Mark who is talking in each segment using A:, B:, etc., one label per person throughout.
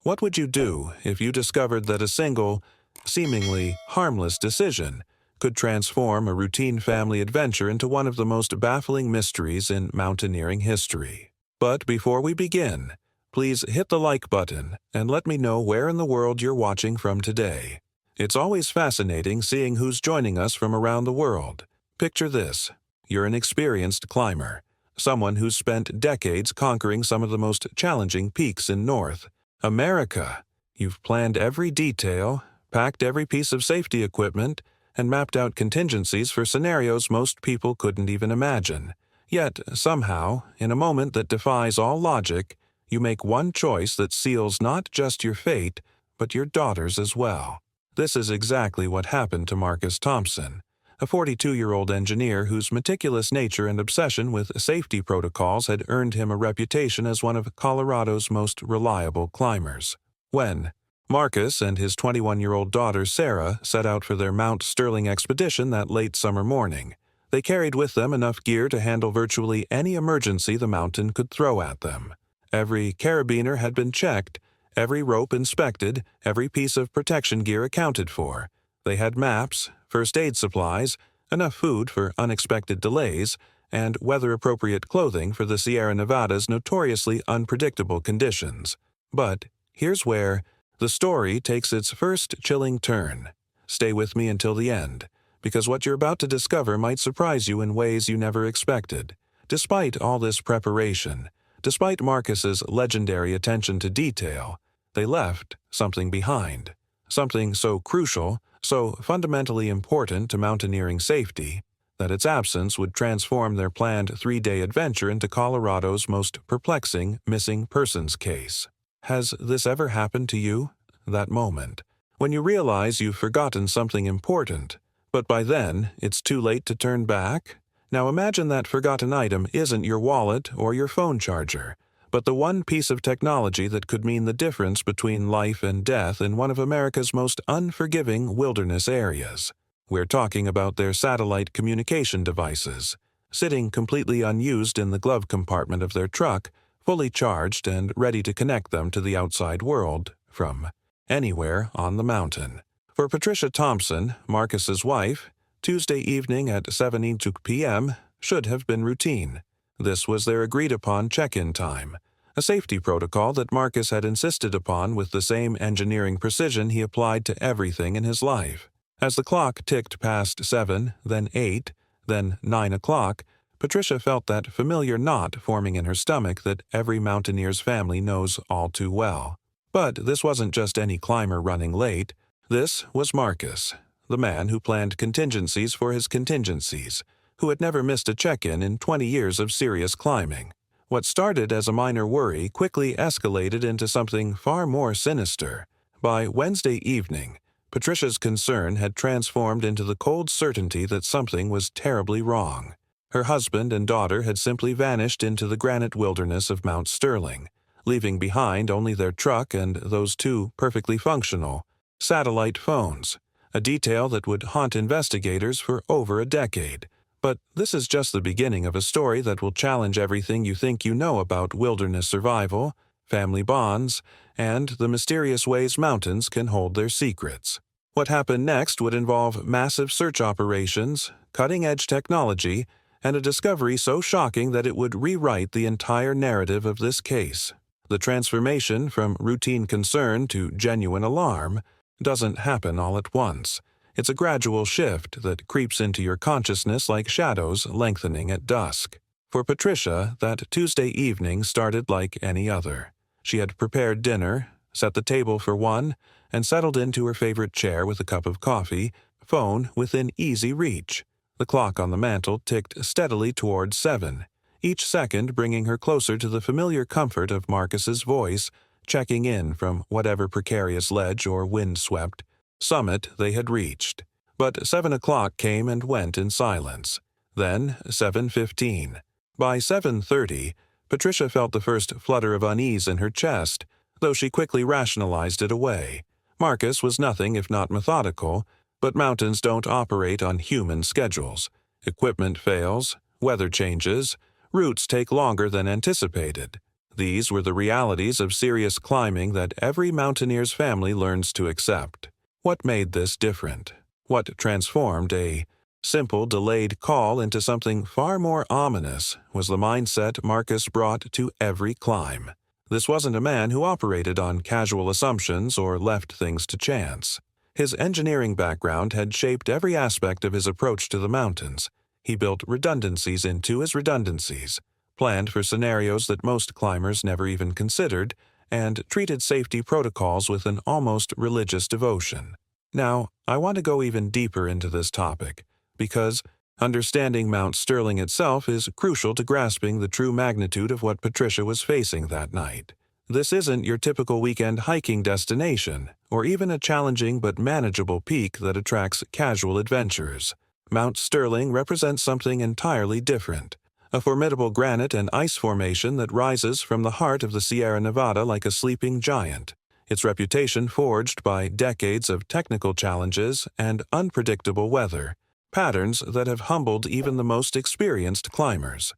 A: What would you do if you discovered that a single, seemingly harmless decision could transform a routine family adventure into one of the most baffling mysteries in mountaineering history? But before we begin, please hit the like button and let me know where in the world you're watching from today. It's always fascinating seeing who's joining us from around the world. Picture this. You're an experienced climber, someone who's spent decades conquering some of the most challenging peaks in North America. You've planned every detail, packed every piece of safety equipment, and mapped out contingencies for scenarios most people couldn't even imagine. Yet, somehow, in a moment that defies all logic, you make one choice that seals not just your fate, but your daughter's as well. This is exactly what happened to Marcus Thompson, a 42-year-old engineer whose meticulous nature and obsession with safety protocols had earned him a reputation as one of Colorado's most reliable climbers. When Marcus and his 21-year-old daughter Sarah set out for their Mount Sterling expedition that late summer morning, they carried with them enough gear to handle virtually any emergency the mountain could throw at them. Every carabiner had been checked, every rope inspected, every piece of protection gear accounted for. They had maps, first aid supplies, enough food for unexpected delays, and weather-appropriate clothing for the Sierra Nevada's notoriously unpredictable conditions. But here's where the story takes its first chilling turn. Stay with me until the end, because what you're about to discover might surprise you in ways you never expected. Despite all this preparation, despite Marcus's legendary attention to detail, they left something behind. Something so crucial, so fundamentally important to mountaineering safety, that its absence would transform their planned 3-day adventure into Colorado's most perplexing missing persons case. Has this ever happened to you? That moment, when you realize you've forgotten something important, but by then it's too late to turn back? Now imagine that forgotten item isn't your wallet or your phone charger, but the one piece of technology that could mean the difference between life and death in one of America's most unforgiving wilderness areas. We're talking about their satellite communication devices, sitting completely unused in the glove compartment of their truck, fully charged and ready to connect them to the outside world from anywhere on the mountain. For Patricia Thompson, Marcus's wife, Tuesday evening at 7:00 p.m. should have been routine. This was their agreed-upon check-in time, a safety protocol that Marcus had insisted upon with the same engineering precision he applied to everything in his life. As the clock ticked past 7, then 8, then 9 o'clock, Patricia felt that familiar knot forming in her stomach that every mountaineer's family knows all too well. But this wasn't just any climber running late. This was Marcus, the man who planned contingencies for his contingencies, who had never missed a check-in in 20 years of serious climbing. What started as a minor worry quickly escalated into something far more sinister. By Wednesday evening, Patricia's concern had transformed into the cold certainty that something was terribly wrong. Her husband and daughter had simply vanished into the granite wilderness of Mount Sterling, leaving behind only their truck and those two perfectly functional satellite phones, a detail that would haunt investigators for over a decade. But this is just the beginning of a story that will challenge everything you think you know about wilderness survival, family bonds, and the mysterious ways mountains can hold their secrets. What happened next would involve massive search operations, cutting-edge technology, and a discovery so shocking that it would rewrite the entire narrative of this case. The transformation from routine concern to genuine alarm doesn't happen all at once. It's a gradual shift that creeps into your consciousness like shadows lengthening at dusk. For Patricia, that Tuesday evening started like any other. She had prepared dinner, set the table for one, and settled into her favorite chair with a cup of coffee, phone within easy reach. The clock on the mantel ticked steadily towards 7, each second bringing her closer to the familiar comfort of Marcus's voice, checking in from whatever precarious ledge or wind-swept summit they had reached. But 7 o'clock came and went in silence. Then 7:15. By 7:30, Patricia felt the first flutter of unease in her chest, though she quickly rationalized it away. Marcus was nothing if not methodical, but mountains don't operate on human schedules. Equipment fails, weather changes, routes take longer than anticipated. These were the realities of serious climbing that every mountaineer's family learns to accept. What made this different? What transformed a simple delayed call into something far more ominous was the mindset Marcus brought to every climb. This wasn't a man who operated on casual assumptions or left things to chance. His engineering background had shaped every aspect of his approach to the mountains. He built redundancies into his redundancies, planned for scenarios that most climbers never even considered, and treated safety protocols with an almost religious devotion. Now, I want to go even deeper into this topic, because understanding Mount Sterling itself is crucial to grasping the true magnitude of what Patricia was facing that night. This isn't your typical weekend hiking destination, or even a challenging but manageable peak that attracts casual adventurers. Mount Sterling represents something entirely different, a formidable granite and ice formation that rises from the heart of the Sierra Nevada like a sleeping giant, its reputation forged by decades of technical challenges and unpredictable weather, patterns that have humbled even the most experienced climbers.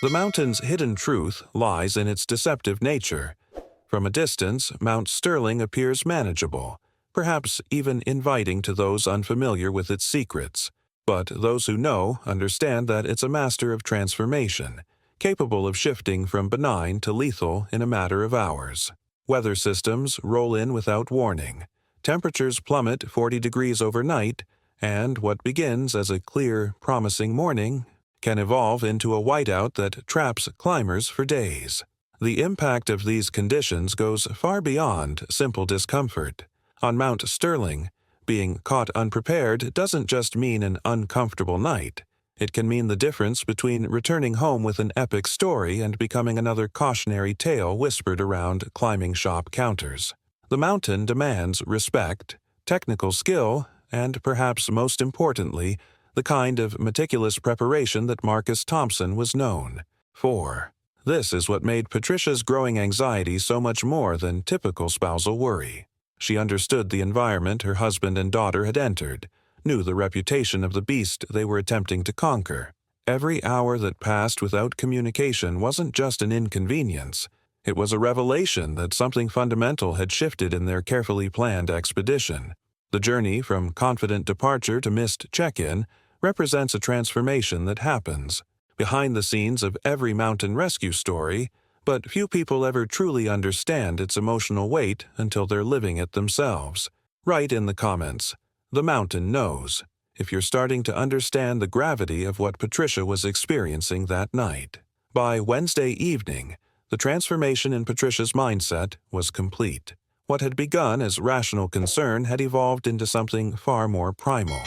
A: The mountain's hidden truth lies in its deceptive nature. From a distance, Mount Sterling appears manageable, perhaps even inviting to those unfamiliar with its secrets. But those who know understand that it's a master of transformation, capable of shifting from benign to lethal in a matter of hours. Weather systems roll in without warning. Temperatures plummet 40 degrees overnight, and what begins as a clear, promising morning can evolve into a whiteout that traps climbers for days. The impact of these conditions goes far beyond simple discomfort. On Mount Sterling, being caught unprepared doesn't just mean an uncomfortable night. It can mean the difference between returning home with an epic story and becoming another cautionary tale whispered around climbing shop counters. The mountain demands respect, technical skill, and perhaps most importantly, the kind of meticulous preparation that Marcus Thompson was known for. This is what made Patricia's growing anxiety so much more than typical spousal worry. She understood the environment her husband and daughter had entered, knew the reputation of the beast they were attempting to conquer. Every hour that passed without communication wasn't just an inconvenience. It was a revelation that something fundamental had shifted in their carefully planned expedition. The journey from confident departure to missed check-in represents a transformation that happens behind the scenes of every mountain rescue story, but few people ever truly understand its emotional weight until they're living it themselves. Write in the comments, "The mountain knows," if you're starting to understand the gravity of what Patricia was experiencing that night. By Wednesday evening, the transformation in Patricia's mindset was complete. What had begun as rational concern had evolved into something far more primal.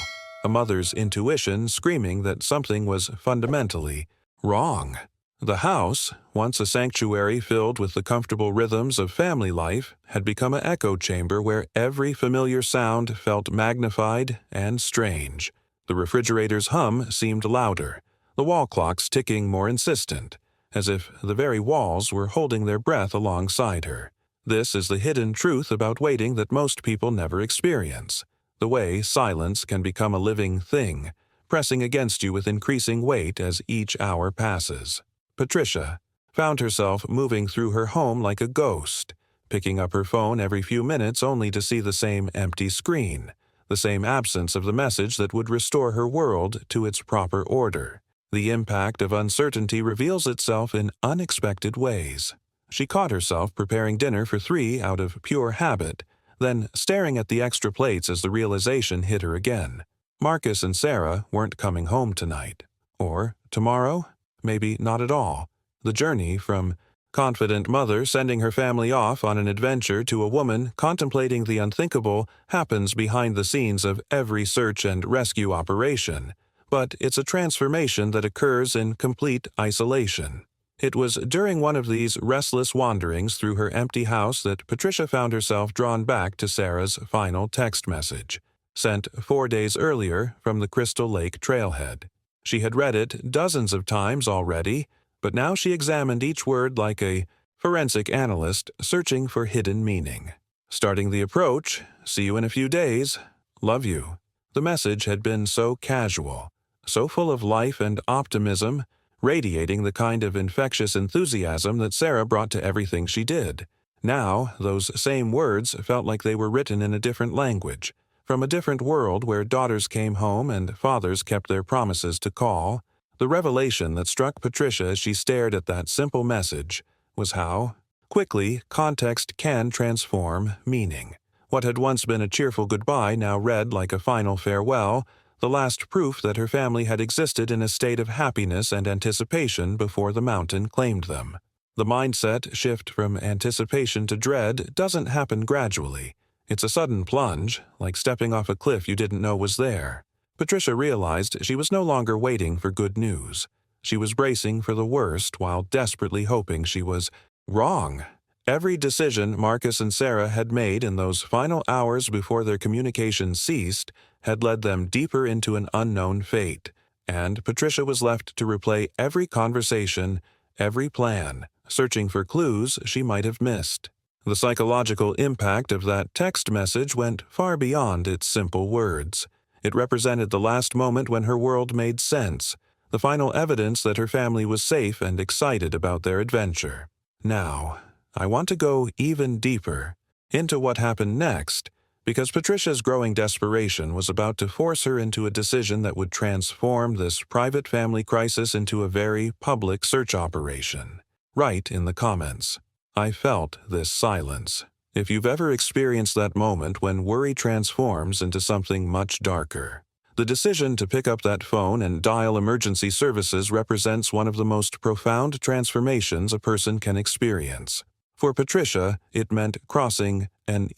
A: A mother's intuition screaming that something was fundamentally wrong. The house, once a sanctuary filled with the comfortable rhythms of family life, had become an echo chamber where every familiar sound felt magnified and strange. The refrigerator's hum seemed louder, the wall clocks ticking more insistent, as if the very walls were holding their breath alongside her. This is the hidden truth about waiting that most people never experience. The way silence can become a living thing, pressing against you with increasing weight as each hour passes. Patricia found herself moving through her home like a ghost, picking up her phone every few minutes only to see the same empty screen, the same absence of the message that would restore her world to its proper order. The impact of uncertainty reveals itself in unexpected ways. She caught herself preparing dinner for 3 out of pure habit, then staring at the extra plates as the realization hit her again. Marcus and Sarah weren't coming home tonight. Or tomorrow? Maybe not at all. The journey from confident mother sending her family off on an adventure to a woman contemplating the unthinkable happens behind the scenes of every search and rescue operation, but it's a transformation that occurs in complete isolation. It was during one of these restless wanderings through her empty house that Patricia found herself drawn back to Sarah's final text message, sent 4 days earlier from the Crystal Lake trailhead. She had read it dozens of times already, but now she examined each word like a forensic analyst searching for hidden meaning. Starting the approach, "See you in a few days. Love you." The message had been so casual, so full of life and optimism, radiating the kind of infectious enthusiasm that Sarah brought to everything she did. Now, those same words felt like they were written in a different language, from a different world where daughters came home and fathers kept their promises to call. The revelation that struck Patricia as she stared at that simple message was how quickly context can transform meaning. What had once been a cheerful goodbye now read like a final farewell, the last proof that her family had existed in a state of happiness and anticipation before the mountain claimed them. The mindset shift from anticipation to dread doesn't happen gradually. It's a sudden plunge, like stepping off a cliff you didn't know was there. Patricia realized she was no longer waiting for good news. She was bracing for the worst while desperately hoping she was wrong. Every decision Marcus and Sarah had made in those final hours before their communication ceased had led them deeper into an unknown fate, and Patricia was left to replay every conversation, every plan, searching for clues she might have missed. The psychological impact of that text message went far beyond its simple words. It represented the last moment when her world made sense, the final evidence that her family was safe and excited about their adventure. Now, I want to go even deeper into what happened next, because Patricia's growing desperation was about to force her into a decision that would transform this private family crisis into a very public search operation. Write in the comments, "I felt this silence," if you've ever experienced that moment when worry transforms into something much darker. The decision to pick up that phone and dial emergency services represents one of the most profound transformations a person can experience. For Patricia, it meant crossing an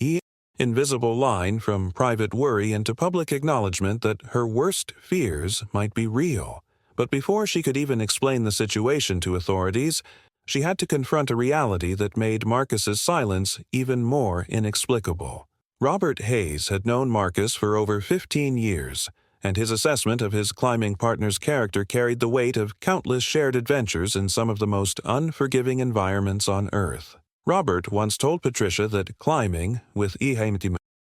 A: invisible line from private worry into public acknowledgement that her worst fears might be real. But before she could even explain the situation to authorities, she had to confront a reality that made Marcus's silence even more inexplicable. Robert Hayes had known Marcus for over 15 years, and his assessment of his climbing partner's character carried the weight of countless shared adventures in some of the most unforgiving environments on Earth. Robert once told Patricia that climbing with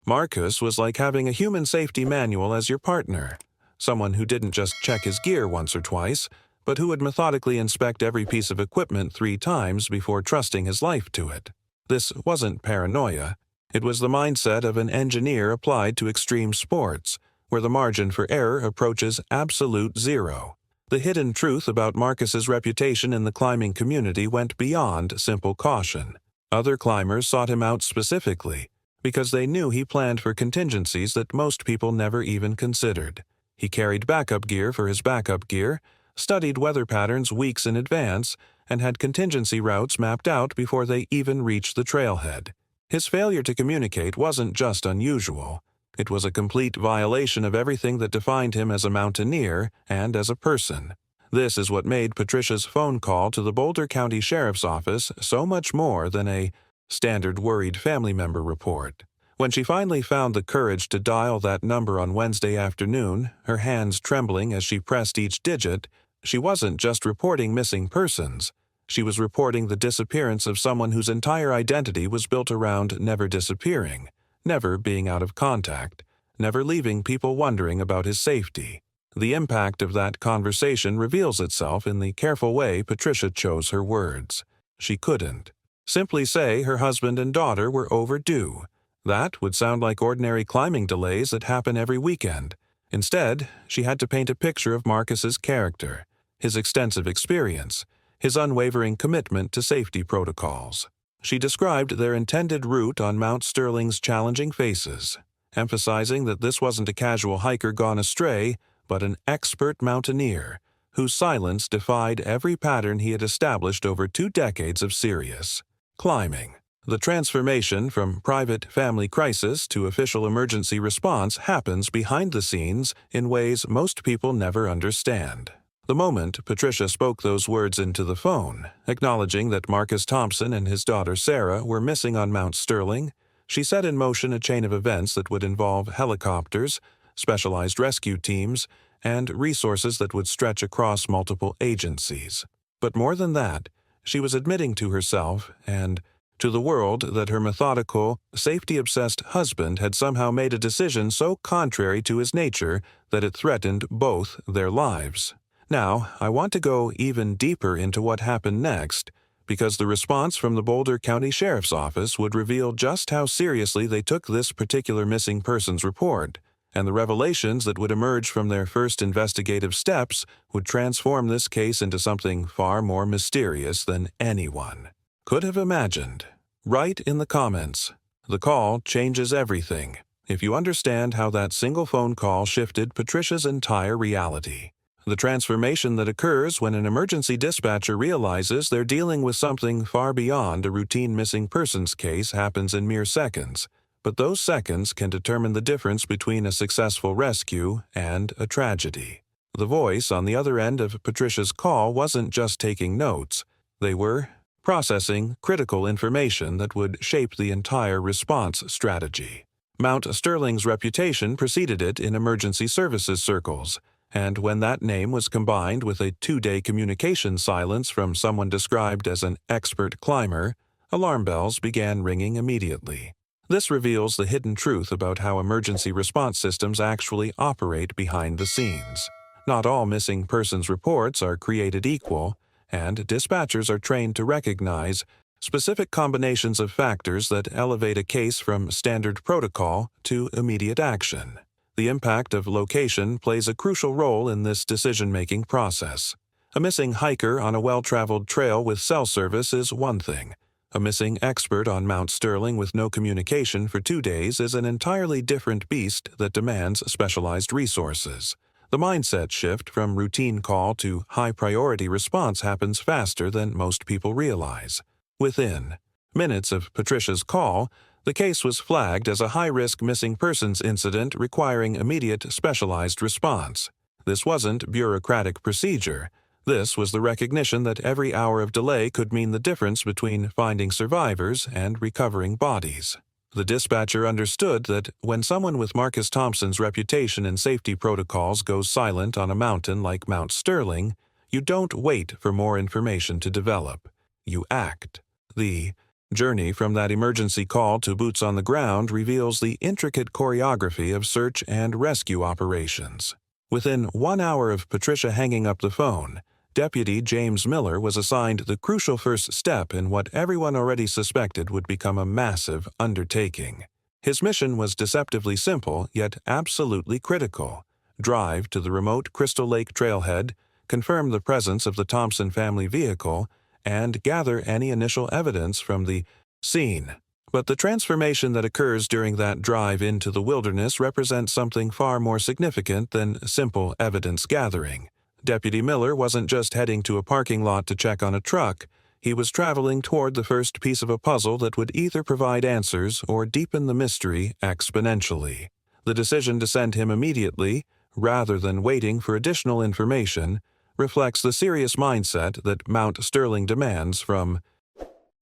A: Marcus was like having a human safety manual as your partner, someone who didn't just check his gear once or twice, but who would methodically inspect every piece of equipment 3 times before trusting his life to it. This wasn't paranoia. It was the mindset of an engineer applied to extreme sports, where the margin for error approaches absolute zero. The hidden truth about Marcus's reputation in the climbing community went beyond simple caution. Other climbers sought him out specifically because they knew he planned for contingencies that most people never even considered. He carried backup gear for his backup gear, studied weather patterns weeks in advance, and had contingency routes mapped out before they even reached the trailhead. His failure to communicate wasn't just unusual. It was a complete violation of everything that defined him as a mountaineer and as a person. This is what made Patricia's phone call to the Boulder County Sheriff's Office so much more than a standard worried family member report. When she finally found the courage to dial that number on Wednesday afternoon, her hands trembling as she pressed each digit, she wasn't just reporting missing persons. She was reporting the disappearance of someone whose entire identity was built around never disappearing, never being out of contact, never leaving people wondering about his safety. The impact of that conversation reveals itself in the careful way Patricia chose her words. She couldn't simply say her husband and daughter were overdue. That would sound like ordinary climbing delays that happen every weekend. Instead, she had to paint a picture of Marcus's character, his extensive experience, his unwavering commitment to safety protocols. She described their intended route on Mount Sterling's challenging faces, emphasizing that this wasn't a casual hiker gone astray, but an expert mountaineer whose silence defied every pattern he had established over 2 decades of serious climbing. The transformation from private family crisis to official emergency response happens behind the scenes in ways most people never understand. The moment Patricia spoke those words into the phone, acknowledging that Marcus Thompson and his daughter Sarah were missing on Mount Sterling, she set in motion a chain of events that would involve helicopters, specialized rescue teams, and resources that would stretch across multiple agencies. But more than that, she was admitting to herself and to the world that her methodical, safety-obsessed husband had somehow made a decision so contrary to his nature that it threatened both their lives. Now, I want to go even deeper into what happened next, because the response from the Boulder County Sheriff's Office would reveal just how seriously they took this particular missing persons report, and the revelations that would emerge from their first investigative steps would transform this case into something far more mysterious than anyone could have imagined. Write in the comments. The call changes everything. If you understand how that single phone call shifted Patricia's entire reality. The transformation that occurs when an emergency dispatcher realizes they're dealing with something far beyond a routine missing persons case happens in mere seconds, but those seconds can determine the difference between a successful rescue and a tragedy. The voice on the other end of Patricia's call wasn't just taking notes. They were processing critical information that would shape the entire response strategy. Mount Sterling's reputation preceded it in emergency services circles, and when that name was combined with a 2-day communication silence from someone described as an expert climber, alarm bells began ringing immediately. This reveals the hidden truth about how emergency response systems actually operate behind the scenes. Not all missing persons reports are created equal, and dispatchers are trained to recognize specific combinations of factors that elevate a case from standard protocol to immediate action. The impact of location plays a crucial role in this decision-making process. A missing hiker on a well-traveled trail with cell service is one thing. A missing expert on Mount Sterling with no communication for 2 days is an entirely different beast that demands specialized resources. The mindset shift from routine call to high-priority response happens faster than most people realize. Within minutes of Patricia's call, the case was flagged as a high-risk missing persons incident requiring immediate specialized response. This wasn't bureaucratic procedure. This was the recognition that every hour of delay could mean the difference between finding survivors and recovering bodies. The dispatcher understood that when someone with Marcus Thompson's reputation and safety protocols goes silent on a mountain like Mount Sterling, you don't wait for more information to develop. You act. The journey from that emergency call to boots on the ground reveals the intricate choreography of search and rescue operations. Within 1 hour of Patricia hanging up the phone, Deputy James Miller was assigned the crucial first step in what everyone already suspected would become a massive undertaking. His mission was deceptively simple, yet absolutely critical. Drive to the remote Crystal Lake trailhead, confirm the presence of the Thompson family vehicle, and gather any initial evidence from the scene. But the transformation that occurs during that drive into the wilderness represents something far more significant than simple evidence gathering. Deputy Miller wasn't just heading to a parking lot to check on a truck. He was traveling toward the first piece of a puzzle that would either provide answers or deepen the mystery exponentially. The decision to send him immediately, rather than waiting for additional information, reflects the serious mindset that Mount Sterling demands from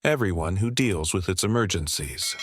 A: everyone who deals with its emergencies.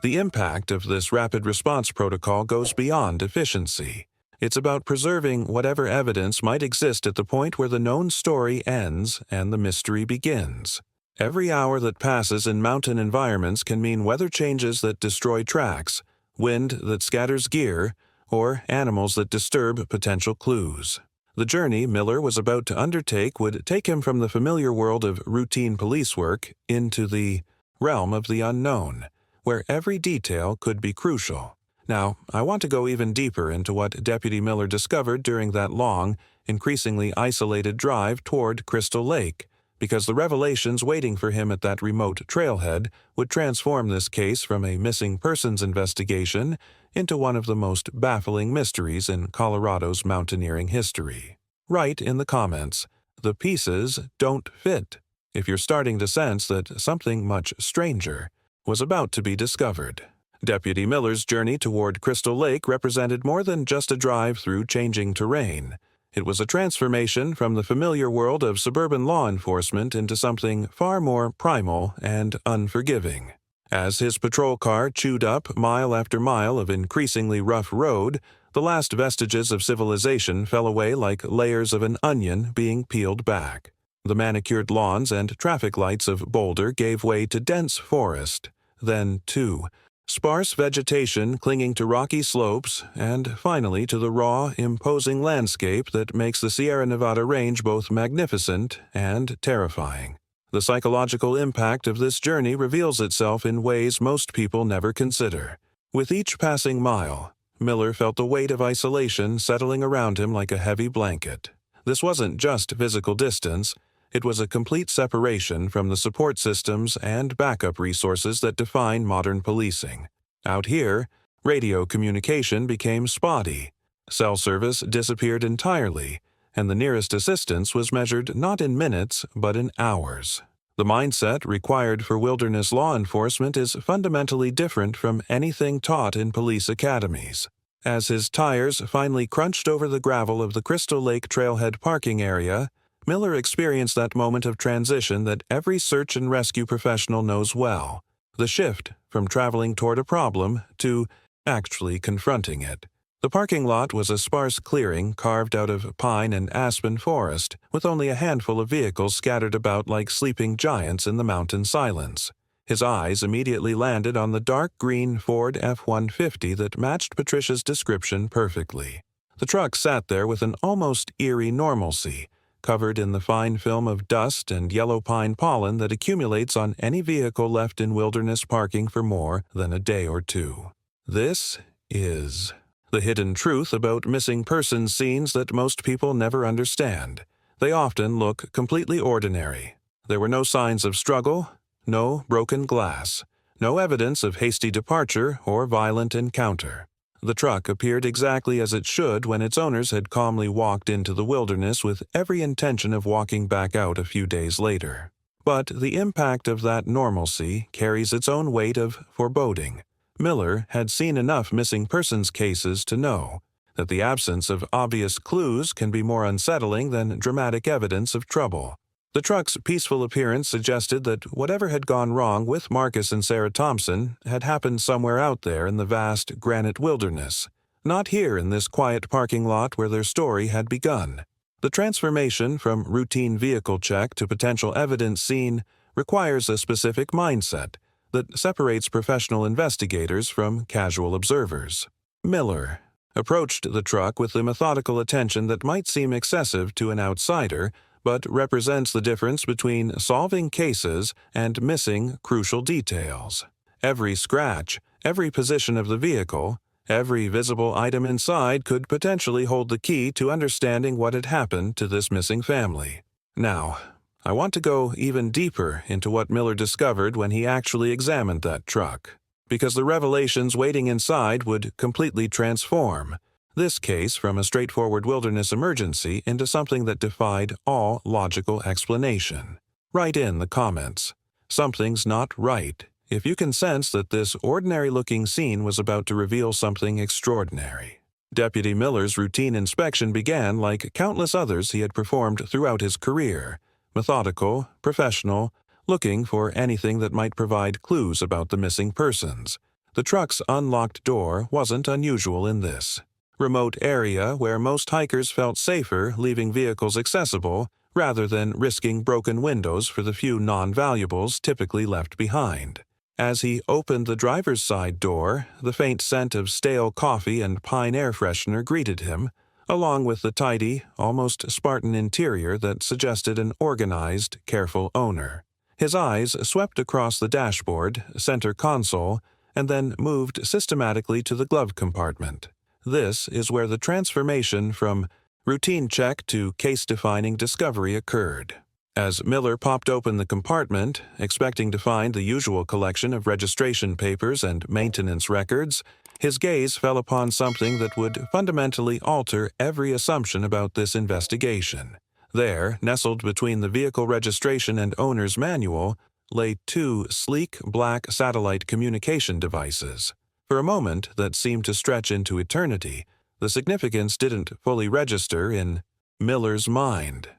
A: The impact of this rapid response protocol goes beyond efficiency. It's about preserving whatever evidence might exist at the point where the known story ends and the mystery begins. Every hour that passes in mountain environments can mean weather changes that destroy tracks, wind that scatters gear, or animals that disturb potential clues. The journey Miller was about to undertake would take him from the familiar world of routine police work into the realm of the unknown, where every detail could be crucial. Now, I want to go even deeper into what Deputy Miller discovered during that long, increasingly isolated drive toward Crystal Lake, because the revelations waiting for him at that remote trailhead would transform this case from a missing persons investigation into one of the most baffling mysteries in Colorado's mountaineering history. Write in the comments, "The pieces don't fit," if you're starting to sense that something much stranger was about to be discovered. Deputy Miller's journey toward Crystal Lake represented more than just a drive through changing terrain. It was a transformation from the familiar world of suburban law enforcement into something far more primal and unforgiving. As his patrol car chewed up mile after mile of increasingly rough road, the last vestiges of civilization fell away like layers of an onion being peeled back. The manicured lawns and traffic lights of Boulder gave way to dense forest, then, too, Sparse vegetation clinging to rocky slopes, and finally to the raw, imposing landscape that makes the Sierra Nevada range both magnificent and terrifying. The psychological impact of this journey reveals itself in ways most people never consider. With each passing mile, Miller felt the weight of isolation settling around him like a heavy blanket. This wasn't just physical distance, it was a complete separation from the support systems and backup resources that define modern policing. Out here, radio communication became spotty. Cell service disappeared entirely, and the nearest assistance was measured not in minutes but in hours. The mindset required for wilderness law enforcement is fundamentally different from anything taught in police academies. As his tires finally crunched over the gravel of the Crystal Lake Trailhead parking area, Miller experienced that moment of transition that every search and rescue professional knows well, the shift from traveling toward a problem to actually confronting it. The parking lot was a sparse clearing carved out of pine and aspen forest, with only a handful of vehicles scattered about like sleeping giants in the mountain silence. His eyes immediately landed on the dark green Ford F-150 that matched Patricia's description perfectly. The truck sat there with an almost eerie normalcy, covered in the fine film of dust and yellow pine pollen that accumulates on any vehicle left in wilderness parking for more than a day or two. This is the hidden truth about missing persons scenes that most people never understand. They often look completely ordinary. There were no signs of struggle, no broken glass, no evidence of hasty departure or violent encounter. The truck appeared exactly as it should when its owners had calmly walked into the wilderness with every intention of walking back out a few days later. But the impact of that normalcy carries its own weight of foreboding. Miller had seen enough missing persons cases to know that the absence of obvious clues can be more unsettling than dramatic evidence of trouble. The truck's peaceful appearance suggested that whatever had gone wrong with Marcus and Sarah Thompson had happened somewhere out there in the vast granite wilderness, not here in this quiet parking lot where their story had begun. The transformation from routine vehicle check to potential evidence scene requires a specific mindset that separates professional investigators from casual observers. Miller approached the truck with the methodical attention that might seem excessive to an outsider, but represents the difference between solving cases and missing crucial details. Every scratch, every position of the vehicle, every visible item inside could potentially hold the key to understanding what had happened to this missing family. Now, I want to go even deeper into what Miller discovered when he actually examined that truck, because the revelations waiting inside would completely transform this case from a straightforward wilderness emergency into something that defied all logical explanation. Write in the comments, "Something's not right," if you can sense that this ordinary-looking scene was about to reveal something extraordinary. Deputy Miller's routine inspection began like countless others he had performed throughout his career, methodical, professional, looking for anything that might provide clues about the missing persons. The truck's unlocked door wasn't unusual in this remote area where most hikers felt safer leaving vehicles accessible rather than risking broken windows for the few non-valuables typically left behind. As he opened the driver's side door, the faint scent of stale coffee and pine air freshener greeted him, along with the tidy, almost Spartan interior that suggested an organized, careful owner. His eyes swept across the dashboard, center console, and then moved systematically to the glove compartment. This is where the transformation from routine check to case-defining discovery occurred. As Miller popped open the compartment, expecting to find the usual collection of registration papers and maintenance records, his gaze fell upon something that would fundamentally alter every assumption about this investigation. There, nestled between the vehicle registration and owner's manual, lay two sleek black satellite communication devices. For a moment that seemed to stretch into eternity, the significance didn't fully register in Miller's mind.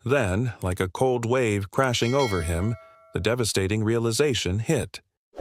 A: Then, like a cold wave crashing over him, the devastating realization hit.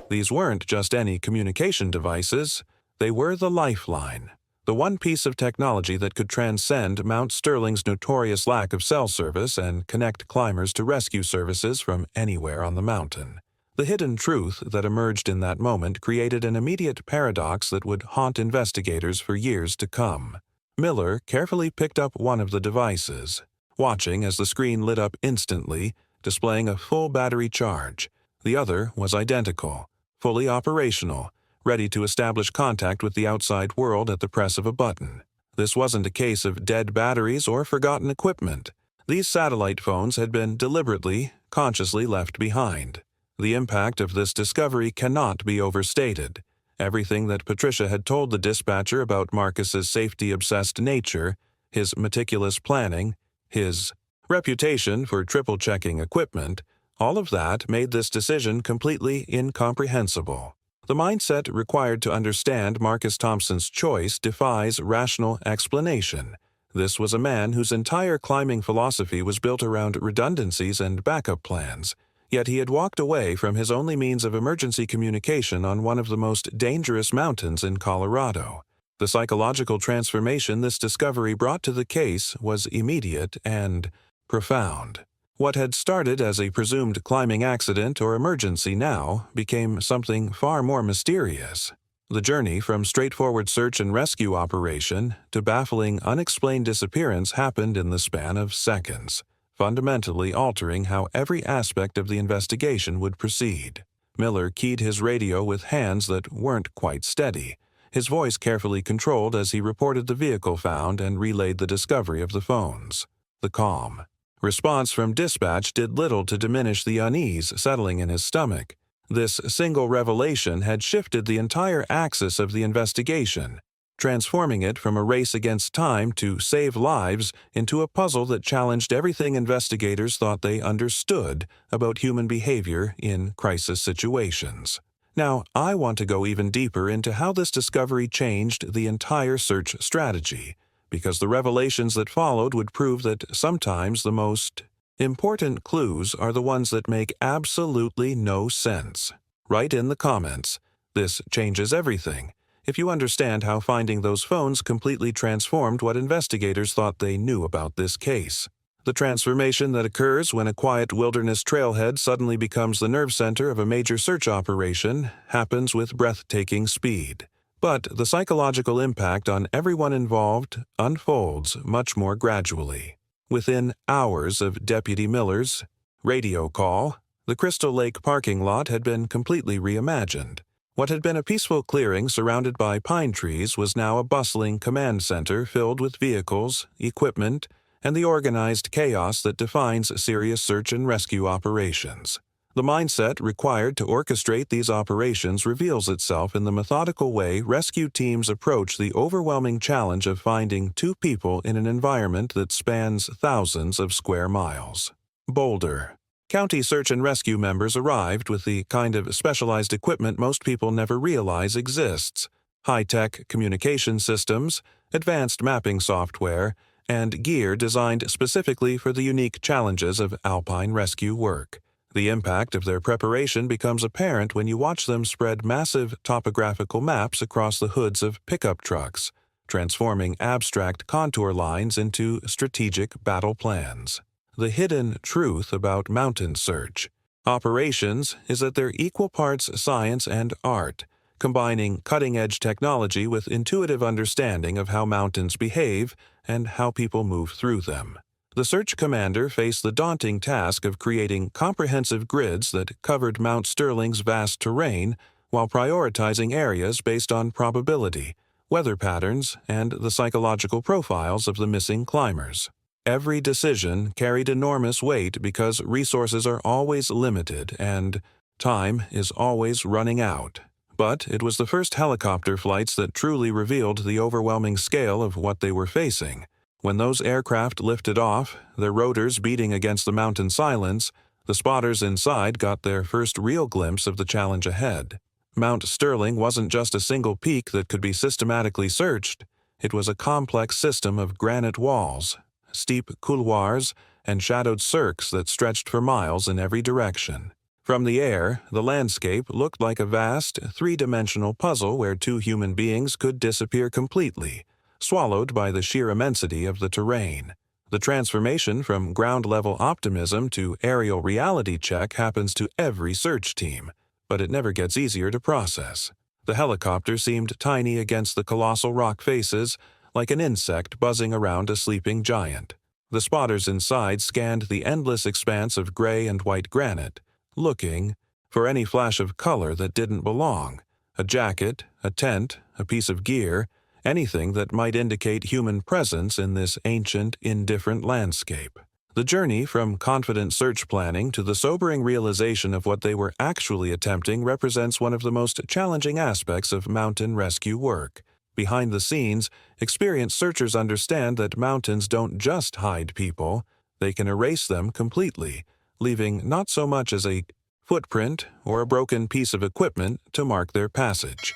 A: These weren't just any communication devices, they were the lifeline, the one piece of technology that could transcend Mount Sterling's notorious lack of cell service and connect climbers to rescue services from anywhere on the mountain. The hidden truth that emerged in that moment created an immediate paradox that would haunt investigators for years to come. Miller carefully picked up one of the devices, watching as the screen lit up instantly, displaying a full battery charge. The other was identical, fully operational, ready to establish contact with the outside world at the press of a button. This wasn't a case of dead batteries or forgotten equipment. These satellite phones had been deliberately, consciously left behind. The impact of this discovery cannot be overstated. Everything that Patricia had told the dispatcher about Marcus's safety-obsessed nature, his meticulous planning, his reputation for triple-checking equipment, all of that made this decision completely incomprehensible. The mindset required to understand Marcus Thompson's choice defies rational explanation. This was a man whose entire climbing philosophy was built around redundancies and backup plans, yet he had walked away from his only means of emergency communication on one of the most dangerous mountains in Colorado. The psychological transformation this discovery brought to the case was immediate and profound. What had started as a presumed climbing accident or emergency now became something far more mysterious. The journey from straightforward search and rescue operation to baffling unexplained disappearance happened in the span of seconds, fundamentally altering how every aspect of the investigation would proceed. Miller keyed his radio with hands that weren't quite steady, his voice carefully controlled as he reported the vehicle found and relayed the discovery of the phones. The calm response from dispatch did little to diminish the unease settling in his stomach. This single revelation had shifted the entire axis of the investigation, transforming it from a race against time to save lives into a puzzle that challenged everything investigators thought they understood about human behavior in crisis situations. Now, I want to go even deeper into how this discovery changed the entire search strategy, because the revelations that followed would prove that sometimes the most important clues are the ones that make absolutely no sense. Write in the comments. This changes everything. If you understand how finding those phones completely transformed what investigators thought they knew about this case. The transformation that occurs when a quiet wilderness trailhead suddenly becomes the nerve center of a major search operation happens with breathtaking speed. But the psychological impact on everyone involved unfolds much more gradually. Within hours of Deputy Miller's radio call, the Crystal Lake parking lot had been completely reimagined. What had been a peaceful clearing surrounded by pine trees was now a bustling command center filled with vehicles, equipment, and the organized chaos that defines serious search and rescue operations. The mindset required to orchestrate these operations reveals itself in the methodical way rescue teams approach the overwhelming challenge of finding two people in an environment that spans thousands of square miles. Boulder. County search and rescue members arrived with the kind of specialized equipment most people never realize exists: high-tech communication systems, advanced mapping software, and gear designed specifically for the unique challenges of alpine rescue work. The impact of their preparation becomes apparent when you watch them spread massive topographical maps across the hoods of pickup trucks, transforming abstract contour lines into strategic battle plans. The hidden truth about mountain search operations is that they're equal parts science and art, combining cutting-edge technology with intuitive understanding of how mountains behave and how people move through them. The search commander faced the daunting task of creating comprehensive grids that covered Mount Sterling's vast terrain while prioritizing areas based on probability, weather patterns, and the psychological profiles of the missing climbers. Every decision carried enormous weight because resources are always limited and time is always running out. But it was the first helicopter flights that truly revealed the overwhelming scale of what they were facing. When those aircraft lifted off, their rotors beating against the mountain silence, the spotters inside got their first real glimpse of the challenge ahead. Mount Sterling wasn't just a single peak that could be systematically searched. It was a complex system of granite walls, steep couloirs, and shadowed cirques that stretched for miles in every direction. From the air, the landscape looked like a vast, three-dimensional puzzle where two human beings could disappear completely, swallowed by the sheer immensity of the terrain. The transformation from ground-level optimism to aerial reality check happens to every search team, but it never gets easier to process. The helicopter seemed tiny against the colossal rock faces, like an insect buzzing around a sleeping giant. The spotters inside scanned the endless expanse of gray and white granite, looking for any flash of color that didn't belong: a jacket, a tent, a piece of gear, anything that might indicate human presence in this ancient, indifferent landscape. The journey from confident search planning to the sobering realization of what they were actually attempting represents one of the most challenging aspects of mountain rescue work. Behind the scenes, experienced searchers understand that mountains don't just hide people, they can erase them completely, leaving not so much as a footprint or a broken piece of equipment to mark their passage.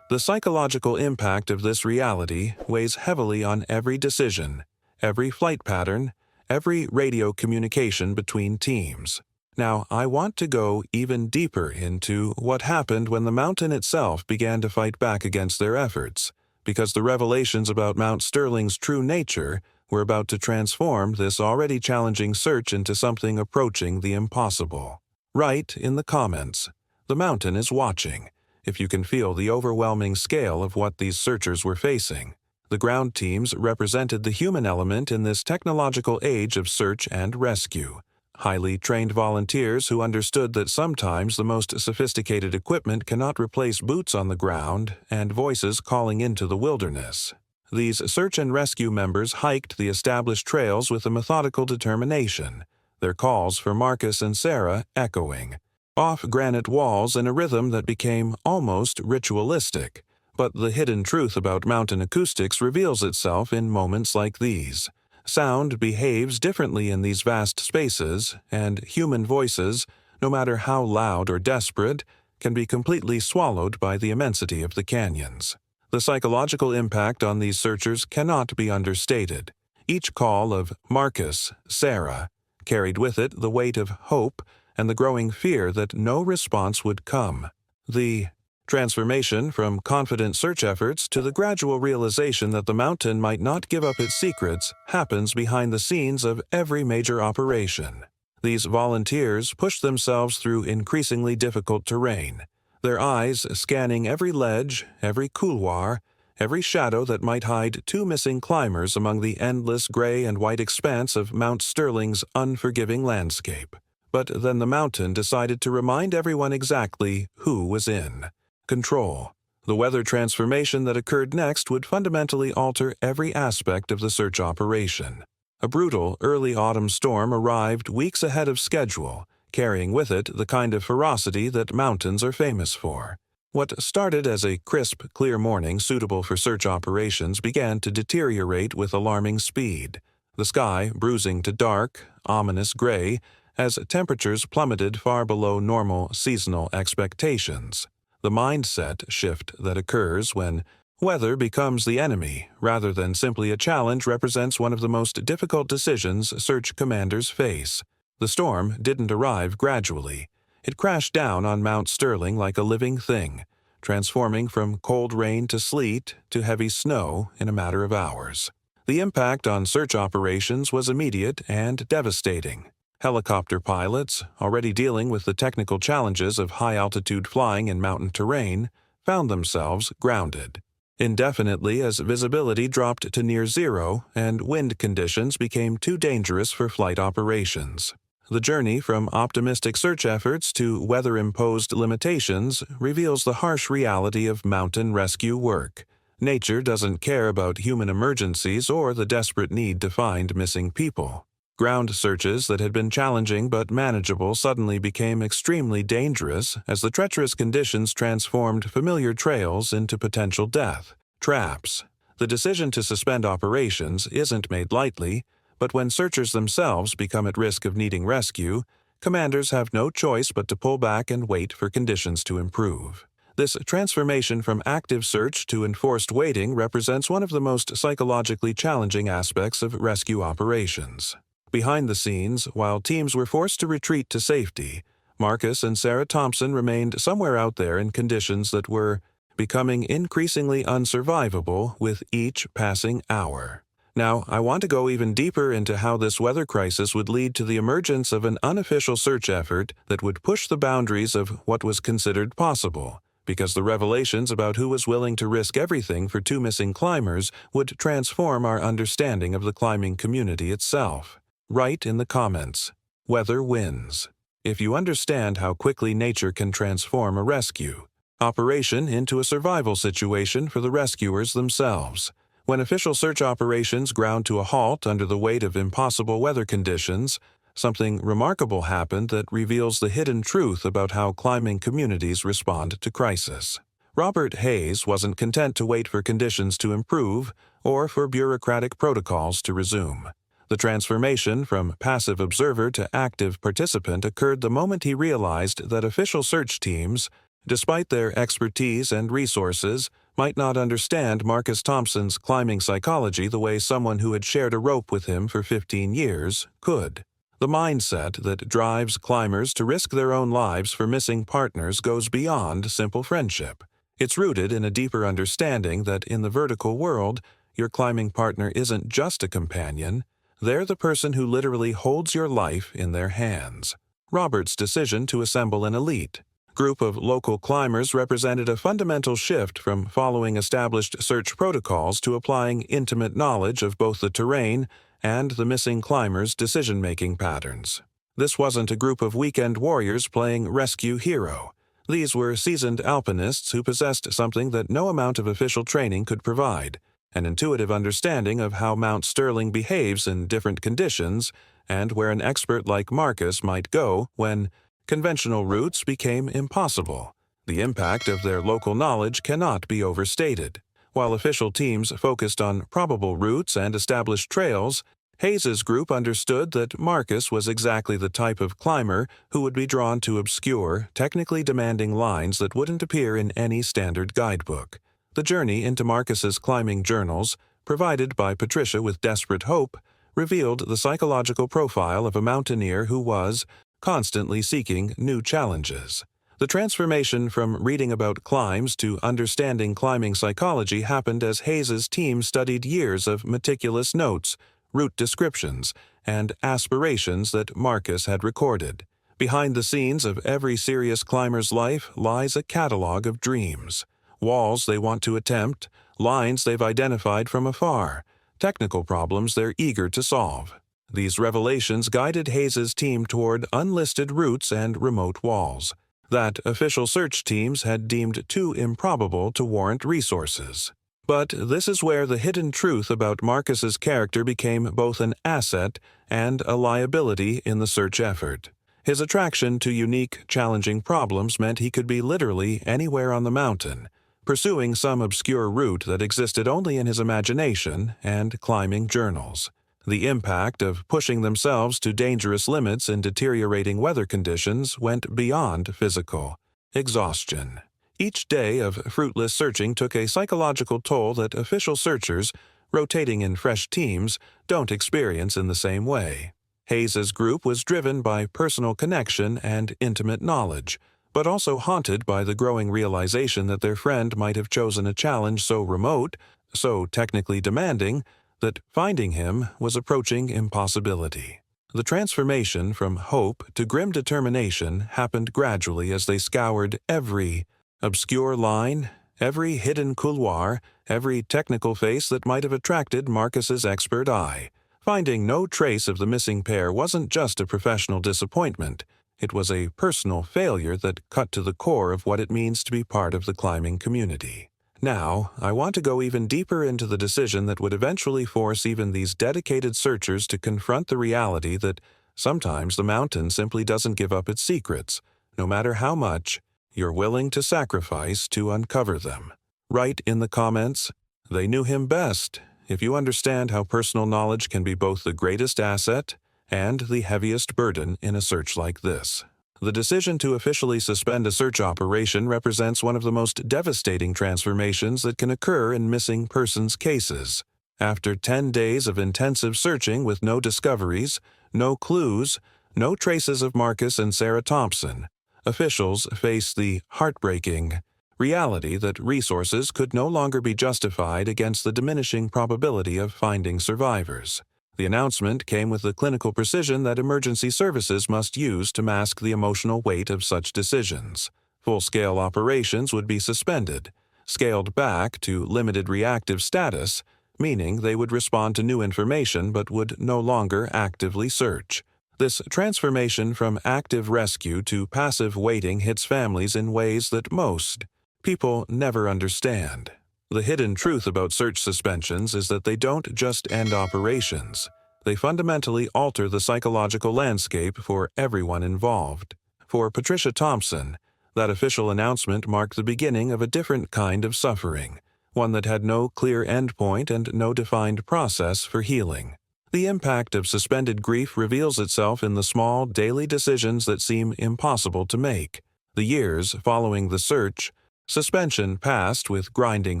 A: The psychological impact of this reality weighs heavily on every decision, every flight pattern, every radio communication between teams. Now, I want to go even deeper into what happened when the mountain itself began to fight back against their efforts, because the revelations about Mount Sterling's true nature were about to transform this already challenging search into something approaching the impossible. Write in the comments, "The mountain is watching," if you can feel the overwhelming scale of what these searchers were facing. The ground teams represented the human element in this technological age of search and rescue. Highly trained volunteers who understood that sometimes the most sophisticated equipment cannot replace boots on the ground and voices calling into the wilderness. These search and rescue members hiked the established trails with a methodical determination, their calls for Marcus and Sarah echoing off granite walls in a rhythm that became almost ritualistic. But the hidden truth about mountain acoustics reveals itself in moments like these. Sound behaves differently in these vast spaces, and human voices, no matter how loud or desperate, can be completely swallowed by the immensity of the canyons. The psychological impact on these searchers cannot be understated. Each call of Marcus, Sarah, carried with it the weight of hope and the growing fear that no response would come. The transformation from confident search efforts to the gradual realization that the mountain might not give up its secrets happens behind the scenes of every major operation. These volunteers push themselves through increasingly difficult terrain, their eyes scanning every ledge, every couloir, every shadow that might hide two missing climbers among the endless gray and white expanse of Mount Sterling's unforgiving landscape. But then the mountain decided to remind everyone exactly who was in control. The weather transformation that occurred next would fundamentally alter every aspect of the search operation. A brutal early autumn storm arrived weeks ahead of schedule, carrying with it the kind of ferocity that mountains are famous for. What started as a crisp, clear morning suitable for search operations began to deteriorate with alarming speed, the sky bruising to dark, ominous gray as temperatures plummeted far below normal seasonal expectations. The mindset shift that occurs when weather becomes the enemy rather than simply a challenge represents one of the most difficult decisions search commanders face. The storm didn't arrive gradually. It crashed down on Mount Sterling like a living thing, transforming from cold rain to sleet to heavy snow in a matter of hours. The impact on search operations was immediate and devastating. Helicopter pilots, already dealing with the technical challenges of high-altitude flying in mountain terrain, found themselves grounded indefinitely as visibility dropped to near zero and wind conditions became too dangerous for flight operations. The journey from optimistic search efforts to weather-imposed limitations reveals the harsh reality of mountain rescue work. Nature doesn't care about human emergencies or the desperate need to find missing people. Ground searches that had been challenging but manageable suddenly became extremely dangerous as the treacherous conditions transformed familiar trails into potential death traps. The decision to suspend operations isn't made lightly, but when searchers themselves become at risk of needing rescue, commanders have no choice but to pull back and wait for conditions to improve. This transformation from active search to enforced waiting represents one of the most psychologically challenging aspects of rescue operations. Behind the scenes, while teams were forced to retreat to safety, Marcus and Sarah Thompson remained somewhere out there in conditions that were becoming increasingly unsurvivable with each passing hour. Now, I want to go even deeper into how this weather crisis would lead to the emergence of an unofficial search effort that would push the boundaries of what was considered possible, because the revelations about who was willing to risk everything for two missing climbers would transform our understanding of the climbing community itself. Write in the comments, "Weather wins," if you understand how quickly nature can transform a rescue operation into a survival situation for the rescuers themselves. When official search operations ground to a halt under the weight of impossible weather conditions, something remarkable happened that reveals the hidden truth about how climbing communities respond to crisis. Robert Hayes wasn't content to wait for conditions to improve or for bureaucratic protocols to resume. The transformation from passive observer to active participant occurred the moment he realized that official search teams, despite their expertise and resources, might not understand Marcus Thompson's climbing psychology the way someone who had shared a rope with him for 15 years could. The mindset that drives climbers to risk their own lives for missing partners goes beyond simple friendship. It's rooted in a deeper understanding that in the vertical world, your climbing partner isn't just a companion, they're the person who literally holds your life in their hands. Robert's decision to assemble an elite group of local climbers represented a fundamental shift from following established search protocols to applying intimate knowledge of both the terrain and the missing climbers' decision-making patterns. This wasn't a group of weekend warriors playing rescue hero. These were seasoned alpinists who possessed something that no amount of official training could provide: an intuitive understanding of how Mount Sterling behaves in different conditions and where an expert like Marcus might go when conventional routes became impossible. The impact of their local knowledge cannot be overstated. While official teams focused on probable routes and established trails, Hayes's group understood that Marcus was exactly the type of climber who would be drawn to obscure, technically demanding lines that wouldn't appear in any standard guidebook. The journey into Marcus's climbing journals, provided by Patricia with desperate hope, revealed the psychological profile of a mountaineer who was constantly seeking new challenges. The transformation from reading about climbs to understanding climbing psychology happened as Hayes's team studied years of meticulous notes, route descriptions, and aspirations that Marcus had recorded. Behind the scenes of every serious climber's life lies a catalog of dreams. Walls they want to attempt, lines they've identified from afar, technical problems they're eager to solve. These revelations guided Hayes's team toward unlisted routes and remote walls that official search teams had deemed too improbable to warrant resources. But this is where the hidden truth about Marcus's character became both an asset and a liability in the search effort. His attraction to unique, challenging problems meant he could be literally anywhere on the mountain, pursuing some obscure route that existed only in his imagination and climbing journals. The impact of pushing themselves to dangerous limits in deteriorating weather conditions went beyond physical exhaustion. Each day of fruitless searching took a psychological toll that official searchers, rotating in fresh teams, don't experience in the same way. Hayes's group was driven by personal connection and intimate knowledge, but also haunted by the growing realization that their friend might have chosen a challenge so remote, so technically demanding, that finding him was approaching impossibility. The transformation from hope to grim determination happened gradually as they scoured every obscure line, every hidden couloir, every technical face that might have attracted Marcus's expert eye. Finding no trace of the missing pair wasn't just a professional disappointment, it was a personal failure that cut to the core of what it means to be part of the climbing community. Now, I want to go even deeper into the decision that would eventually force even these dedicated searchers to confront the reality that sometimes the mountain simply doesn't give up its secrets, no matter how much you're willing to sacrifice to uncover them. Write in the comments, "They knew him best," if you understand how personal knowledge can be both the greatest asset and the heaviest burden in a search like this. The decision to officially suspend a search operation represents one of the most devastating transformations that can occur in missing persons cases. After 10 days of intensive searching with no discoveries, no clues, no traces of Marcus and Sarah Thompson, officials face the heartbreaking reality that resources could no longer be justified against the diminishing probability of finding survivors. The announcement came with the clinical precision that emergency services must use to mask the emotional weight of such decisions. Full-scale operations would be suspended, scaled back to limited reactive status, meaning they would respond to new information but would no longer actively search. This transformation from active rescue to passive waiting hits families in ways that most people never understand. The hidden truth about search suspensions is that they don't just end operations. They fundamentally alter the psychological landscape for everyone involved. For Patricia Thompson, that official announcement marked the beginning of a different kind of suffering, one that had no clear endpoint and no defined process for healing. The impact of suspended grief reveals itself in the small, daily decisions that seem impossible to make. The years following the search, suspension passed with grinding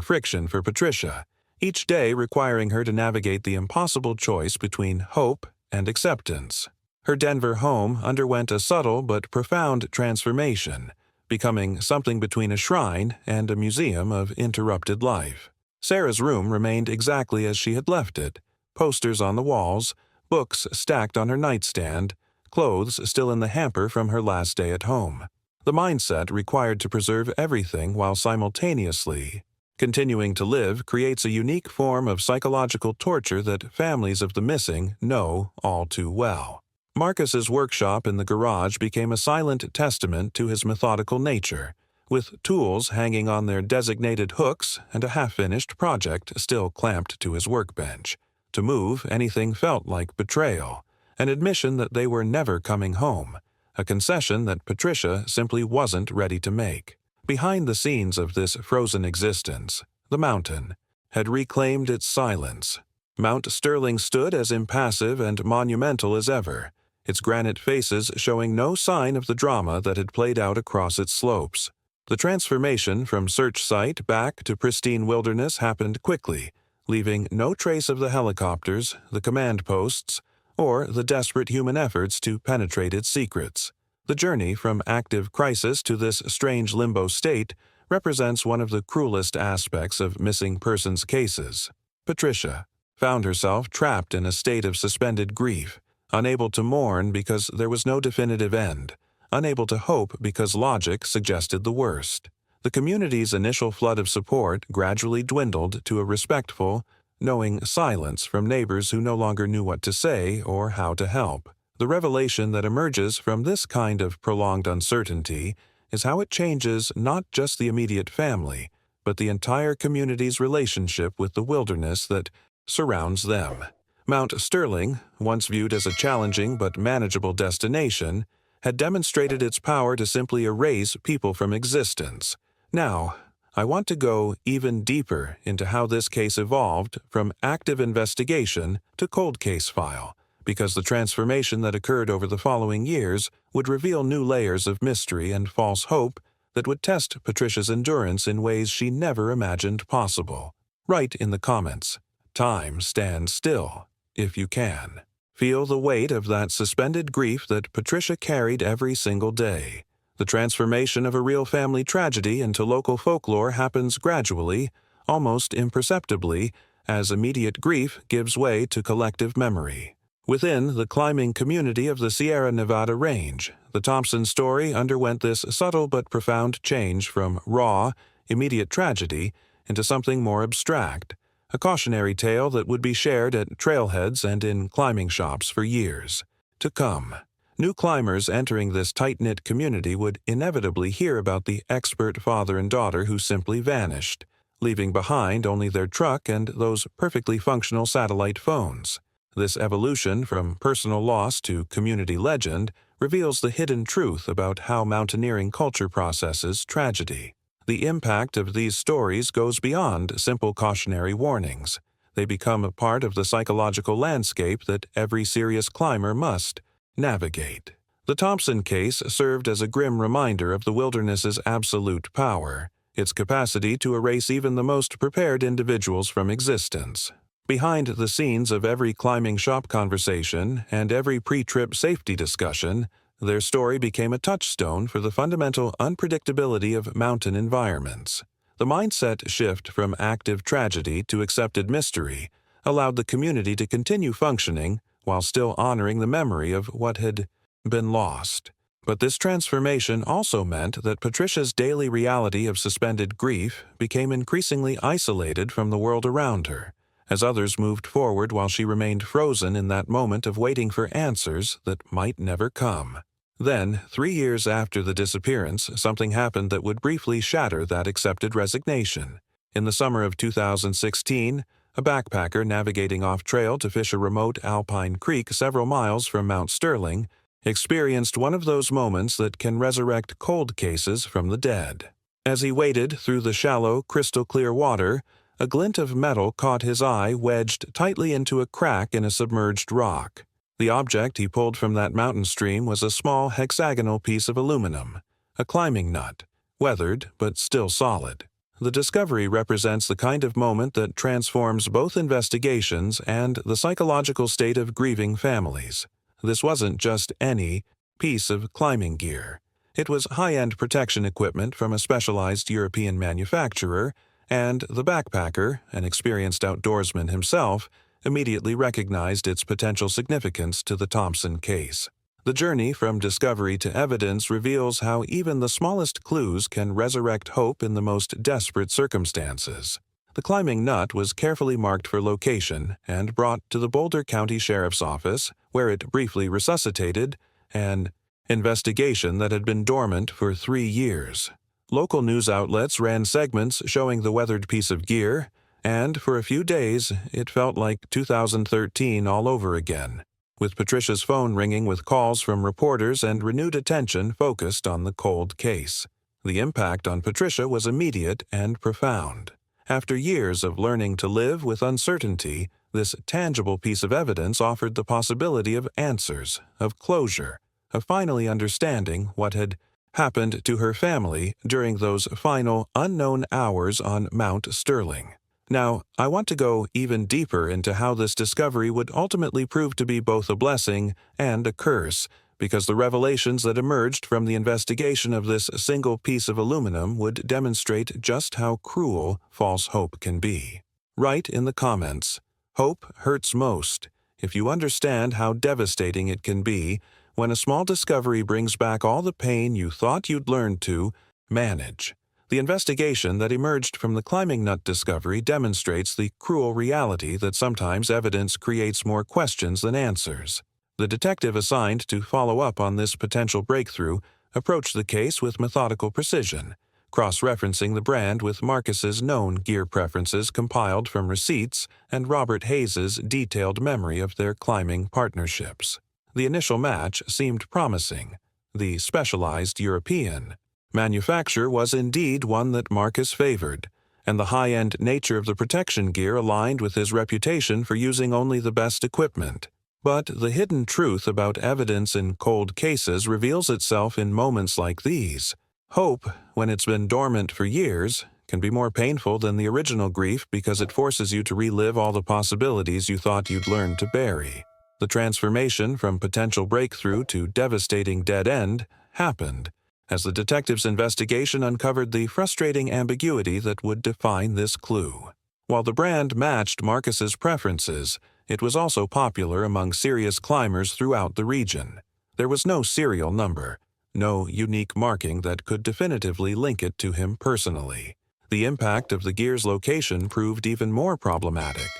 A: friction for Patricia, each day requiring her to navigate the impossible choice between hope and acceptance. Her Denver home underwent a subtle but profound transformation, becoming something between a shrine and a museum of interrupted life. Sarah's room remained exactly as she had left it, posters on the walls, books stacked on her nightstand, clothes still in the hamper from her last day at home. The mindset required to preserve everything while simultaneously continuing to live creates a unique form of psychological torture that families of the missing know all too well. Marcus's workshop in the garage became a silent testament to his methodical nature, with tools hanging on their designated hooks and a half-finished project still clamped to his workbench. To move anything felt like betrayal, an admission that they were never coming home, a concession that Patricia simply wasn't ready to make. Behind the scenes of this frozen existence, the mountain had reclaimed its silence. Mount Sterling stood as impassive and monumental as ever, its granite faces showing no sign of the drama that had played out across its slopes. The transformation from search site back to pristine wilderness happened quickly, leaving no trace of the helicopters, the command posts, or the desperate human efforts to penetrate its secrets. The journey from active crisis to this strange limbo state represents one of the cruelest aspects of missing persons cases. Patricia found herself trapped in a state of suspended grief, unable to mourn because there was no definitive end, unable to hope because logic suggested the worst. The community's initial flood of support gradually dwindled to a respectful, knowing silence from neighbors who no longer knew what to say or how to help. The revelation that emerges from this kind of prolonged uncertainty is how it changes not just the immediate family, but the entire community's relationship with the wilderness that surrounds them. Mount Sterling, once viewed as a challenging but manageable destination, had demonstrated its power to simply erase people from existence. Now, I want to go even deeper into how this case evolved from active investigation to cold case file, because the transformation that occurred over the following years would reveal new layers of mystery and false hope that would test Patricia's endurance in ways she never imagined possible. Write in the comments, "Time stands still," if you can. Feel the weight of that suspended grief that Patricia carried every single day. The transformation of a real family tragedy into local folklore happens gradually, almost imperceptibly, as immediate grief gives way to collective memory. Within the climbing community of the Sierra Nevada range, the Thompson story underwent this subtle but profound change from raw, immediate tragedy into something more abstract, a cautionary tale that would be shared at trailheads and in climbing shops for years to come. New climbers entering this tight-knit community would inevitably hear about the expert father and daughter who simply vanished, leaving behind only their truck and those perfectly functional satellite phones. This evolution from personal loss to community legend reveals the hidden truth about how mountaineering culture processes tragedy. The impact of these stories goes beyond simple cautionary warnings. They become a part of the psychological landscape that every serious climber must navigate. The Thompson case served as a grim reminder of the wilderness's absolute power, its capacity to erase even the most prepared individuals from existence. Behind the scenes of every climbing shop conversation and every pre-trip safety discussion, Their story became a touchstone for the fundamental unpredictability of mountain environments. The mindset shift from active tragedy to accepted mystery allowed the community to continue functioning while still honoring the memory of what had been lost. But this transformation also meant that Patricia's daily reality of suspended grief became increasingly isolated from the world around her, as others moved forward while she remained frozen in that moment of waiting for answers that might never come. Then, 3 years after the disappearance, something happened that would briefly shatter that accepted resignation. In the summer of 2016, a backpacker navigating off-trail to fish a remote alpine creek several miles from Mount Sterling experienced one of those moments that can resurrect cold cases from the dead. As he waded through the shallow, crystal-clear water, a glint of metal caught his eye wedged tightly into a crack in a submerged rock. The object he pulled from that mountain stream was a small hexagonal piece of aluminum, a climbing nut, weathered but still solid. The discovery represents the kind of moment that transforms both investigations and the psychological state of grieving families. This wasn't just any piece of climbing gear. It was high-end protection equipment from a specialized European manufacturer, and the backpacker, an experienced outdoorsman himself, immediately recognized its potential significance to the Thompson case. The journey from discovery to evidence reveals how even the smallest clues can resurrect hope in the most desperate circumstances. The climbing nut was carefully marked for location and brought to the Boulder County Sheriff's Office, where it briefly resuscitated an investigation that had been dormant for 3 years. Local news outlets ran segments showing the weathered piece of gear, and for a few days it felt like 2013 all over again, with Patricia's phone ringing with calls from reporters and renewed attention focused on the cold case. The impact on Patricia was immediate and profound. After years of learning to live with uncertainty, this tangible piece of evidence offered the possibility of answers, of closure, of finally understanding what had happened to her family during those final unknown hours on Mount Sterling. Now, I want to go even deeper into how this discovery would ultimately prove to be both a blessing and a curse, because the revelations that emerged from the investigation of this single piece of aluminum would demonstrate just how cruel false hope can be. Write in the comments, "Hope hurts most," if you understand how devastating it can be when a small discovery brings back all the pain you thought you'd learned to manage. The investigation that emerged from the climbing nut discovery demonstrates the cruel reality that sometimes evidence creates more questions than answers. The detective assigned to follow up on this potential breakthrough approached the case with methodical precision, cross-referencing the brand with Marcus's known gear preferences compiled from receipts and Robert Hayes's detailed memory of their climbing partnerships. The initial match seemed promising. The specialized European manufacture was indeed one that Marcus favored, and the high-end nature of the protection gear aligned with his reputation for using only the best equipment. But the hidden truth about evidence in cold cases reveals itself in moments like these. Hope, when it's been dormant for years, can be more painful than the original grief because it forces you to relive all the possibilities you thought you'd learned to bury. The transformation from potential breakthrough to devastating dead end happened as the detective's investigation uncovered the frustrating ambiguity that would define this clue. While the brand matched Marcus's preferences, it was also popular among serious climbers throughout the region. There was no serial number, no unique marking that could definitively link it to him personally. The impact of the gear's location proved even more problematic.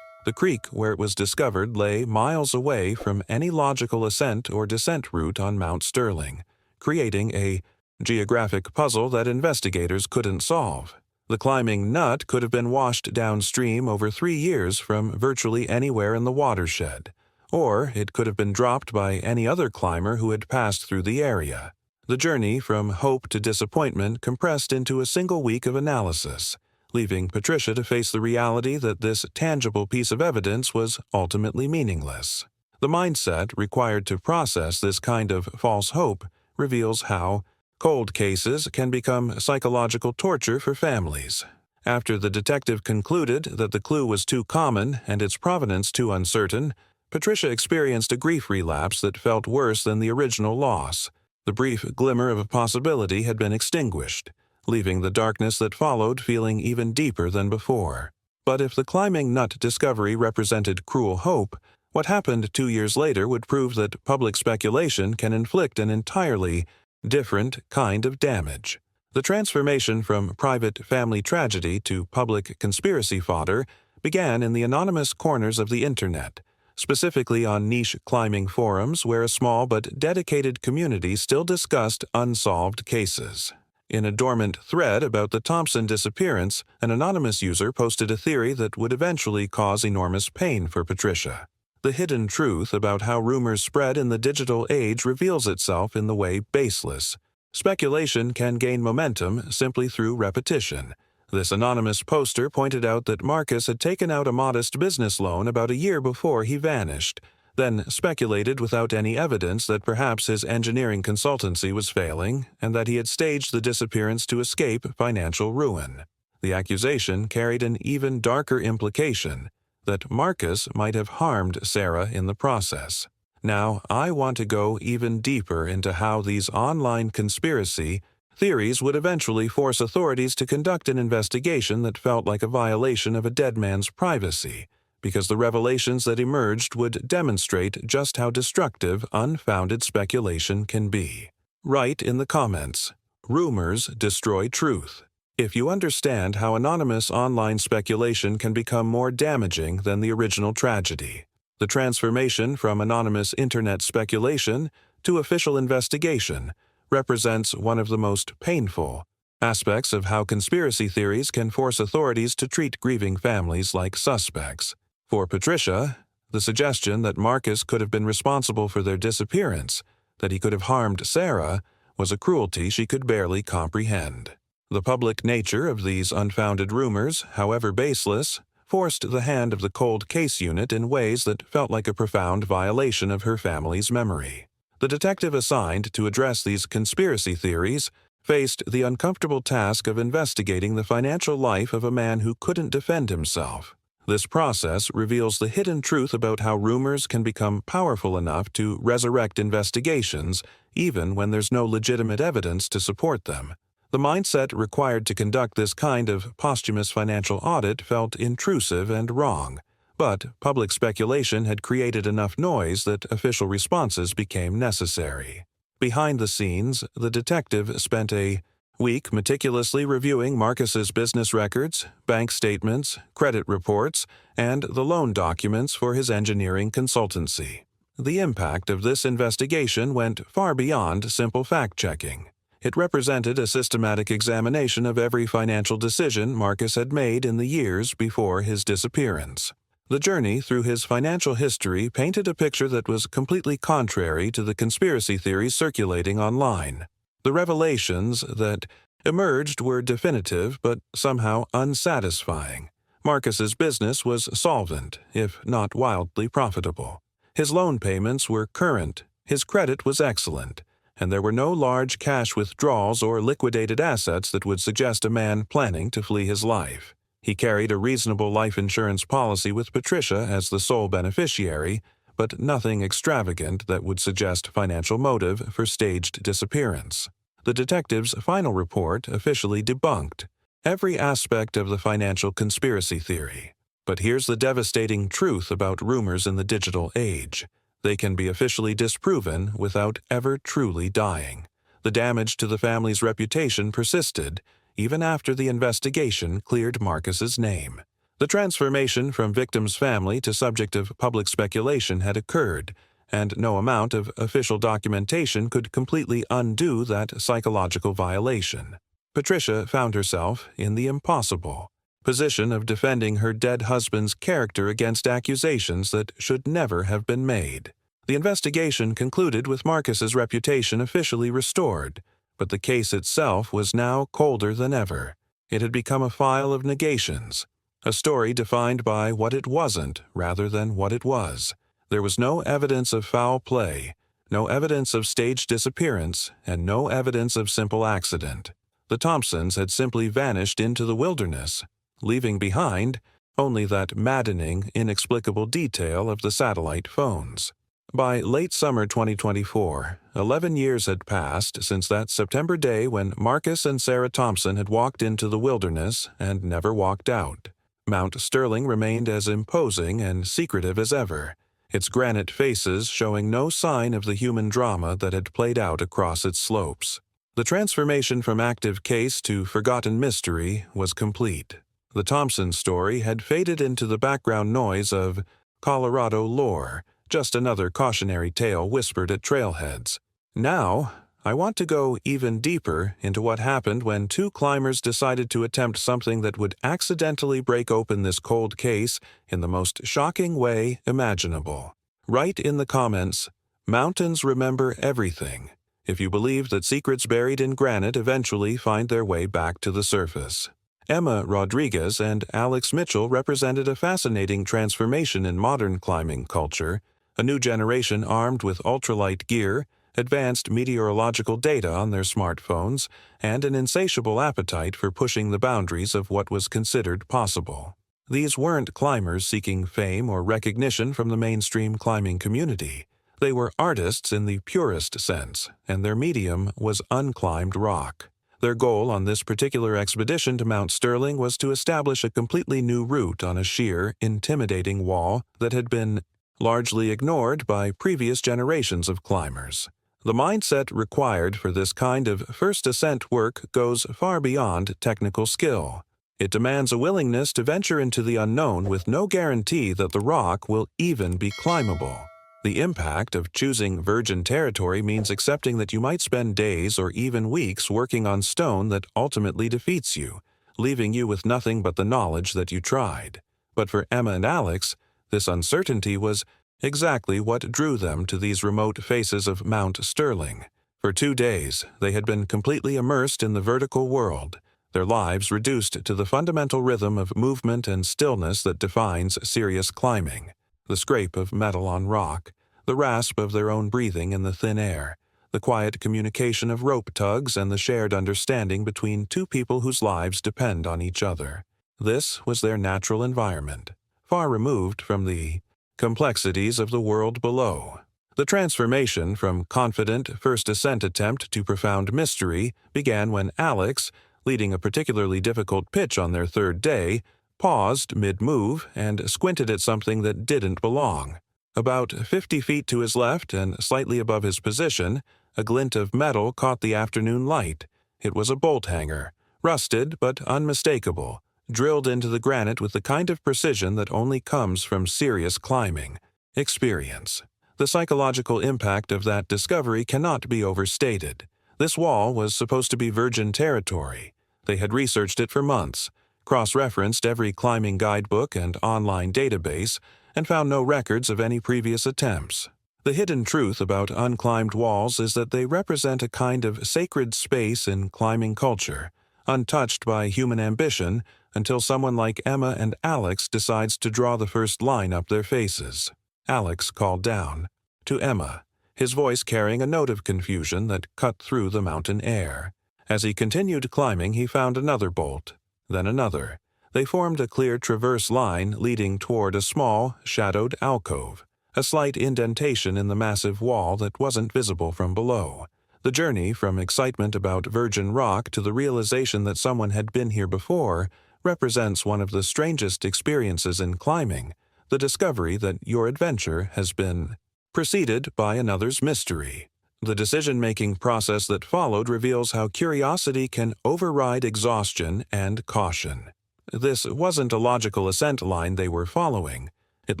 A: The creek where it was discovered lay miles away from any logical ascent or descent route on Mount Sterling, creating a geographic puzzle that investigators couldn't solve. The climbing nut could have been washed downstream over 3 years from virtually anywhere in the watershed, or it could have been dropped by any other climber who had passed through the area. The journey from hope to disappointment compressed into a single week of analysis, leaving Patricia to face the reality that this tangible piece of evidence was ultimately meaningless. The mindset required to process this kind of false hope reveals how cold cases can become psychological torture for families. After the detective concluded that the clue was too common and its provenance too uncertain, Patricia experienced a grief relapse that felt worse than the original loss. The brief glimmer of a possibility had been extinguished, leaving the darkness that followed feeling even deeper than before. But if the climbing nut discovery represented cruel hope, what happened 2 years later would prove that public speculation can inflict an entirely different kind of damage. The transformation from private family tragedy to public conspiracy fodder began in the anonymous corners of the Internet, specifically on niche climbing forums where a small but dedicated community still discussed unsolved cases. In a dormant thread about the Thompson disappearance, an anonymous user posted a theory that would eventually cause enormous pain for Patricia. The hidden truth about how rumors spread in the digital age reveals itself in the way baseless. Speculation can gain momentum simply through repetition. This anonymous poster pointed out that Marcus had taken out a modest business loan about a year before he vanished, then speculated without any evidence that perhaps his engineering consultancy was failing and that he had staged the disappearance to escape financial ruin. The accusation carried an even darker implication, that Marcus might have harmed Sarah in the process. Now, I want to go even deeper into how these online conspiracy theories would eventually force authorities to conduct an investigation that felt like a violation of a dead man's privacy, because the revelations that emerged would demonstrate just how destructive unfounded speculation can be. Write in the comments, "Rumors destroy truth," if you understand how anonymous online speculation can become more damaging than the original tragedy. The transformation from anonymous internet speculation to official investigation represents one of the most painful aspects of how conspiracy theories can force authorities to treat grieving families like suspects. For Patricia, the suggestion that Marcus could have been responsible for their disappearance, that he could have harmed Sarah, was a cruelty she could barely comprehend. The public nature of these unfounded rumors, however baseless, forced the hand of the cold case unit in ways that felt like a profound violation of her family's memory. The detective assigned to address these conspiracy theories faced the uncomfortable task of investigating the financial life of a man who couldn't defend himself. This process reveals the hidden truth about how rumors can become powerful enough to resurrect investigations, even when there's no legitimate evidence to support them. The mindset required to conduct this kind of posthumous financial audit felt intrusive and wrong, but public speculation had created enough noise that official responses became necessary. Behind the scenes, the detective spent a week meticulously reviewing Marcus's business records, bank statements, credit reports, and the loan documents for his engineering consultancy. The impact of this investigation went far beyond simple fact-checking. It represented a systematic examination of every financial decision Marcus had made in the years before his disappearance. The journey through his financial history painted a picture that was completely contrary to the conspiracy theories circulating online. The revelations that emerged were definitive but somehow unsatisfying. Marcus's business was solvent, if not wildly profitable. His loan payments were current, his credit was excellent, and there were no large cash withdrawals or liquidated assets that would suggest a man planning to flee his life. He carried a reasonable life insurance policy with Patricia as the sole beneficiary, but nothing extravagant that would suggest financial motive for staged disappearance. The detective's final report officially debunked every aspect of the financial conspiracy theory. But here's the devastating truth about rumors in the digital age. They can be officially disproven without ever truly dying. The damage to the family's reputation persisted, even after the investigation cleared Marcus's name. The transformation from victim's family to subject of public speculation had occurred, and no amount of official documentation could completely undo that psychological violation. Patricia found herself in the impossible position of defending her dead husband's character against accusations that should never have been made. The investigation concluded with Marcus's reputation officially restored, but the case itself was now colder than ever. It had become a file of negations, a story defined by what it wasn't rather than what it was. There was no evidence of foul play, no evidence of staged disappearance, and no evidence of simple accident. The Thompsons had simply vanished into the wilderness, leaving behind only that maddening, inexplicable detail of the satellite phones. By late summer 2024, 11 years had passed since that September day when Marcus and Sarah Thompson had walked into the wilderness and never walked out. Mount Sterling remained as imposing and secretive as ever, its granite faces showing no sign of the human drama that had played out across its slopes. The transformation from active case to forgotten mystery was complete. The Thompson story had faded into the background noise of Colorado lore, just another cautionary tale whispered at trailheads. Now, I want to go even deeper into what happened when two climbers decided to attempt something that would accidentally break open this cold case in the most shocking way imaginable. Write in the comments, "Mountains remember everything," if you believe that secrets buried in granite eventually find their way back to the surface. Emma Rodriguez and Alex Mitchell represented a fascinating transformation in modern climbing culture, a new generation armed with ultralight gear, advanced meteorological data on their smartphones, and an insatiable appetite for pushing the boundaries of what was considered possible. These weren't climbers seeking fame or recognition from the mainstream climbing community. They were artists in the purest sense, and their medium was unclimbed rock. Their goal on this particular expedition to Mount Sterling was to establish a completely new route on a sheer, intimidating wall that had been largely ignored by previous generations of climbers. The mindset required for this kind of first ascent work goes far beyond technical skill. It demands a willingness to venture into the unknown with no guarantee that the rock will even be climbable. The impact of choosing virgin territory means accepting that you might spend days or even weeks working on stone that ultimately defeats you, leaving you with nothing but the knowledge that you tried. But for Emma and Alex, this uncertainty was exactly what drew them to these remote faces of Mount Sterling. For 2 days, they had been completely immersed in the vertical world, their lives reduced to the fundamental rhythm of movement and stillness that defines serious climbing. The scrape of metal on rock, the rasp of their own breathing in the thin air, the quiet communication of rope tugs and the shared understanding between two people whose lives depend on each other. This was their natural environment, far removed from the complexities of the world below. The transformation from confident first ascent attempt to profound mystery began when Alex, leading a particularly difficult pitch on their 3rd day, paused mid-move and squinted at something that didn't belong. About 50 feet to his left and slightly above his position, a glint of metal caught the afternoon light. It was a bolt hanger, rusted but unmistakable, drilled into the granite with the kind of precision that only comes from serious climbing experience. The psychological impact of that discovery cannot be overstated. This wall was supposed to be virgin territory. They had researched it for months, cross-referenced every climbing guidebook and online database, and found no records of any previous attempts. The hidden truth about unclimbed walls is that they represent a kind of sacred space in climbing culture, untouched by human ambition until someone like Emma and Alex decides to draw the first line up their faces. Alex called down to Emma, his voice carrying a note of confusion that cut through the mountain air. As he continued climbing, he found another bolt, then another. They formed a clear traverse line leading toward a small, shadowed alcove, a slight indentation in the massive wall that wasn't visible from below. The journey from excitement about virgin rock to the realization that someone had been here before represents one of the strangest experiences in climbing, the discovery that your adventure has been preceded by another's mystery. The decision-making process that followed reveals how curiosity can override exhaustion and caution. This wasn't a logical ascent line they were following. It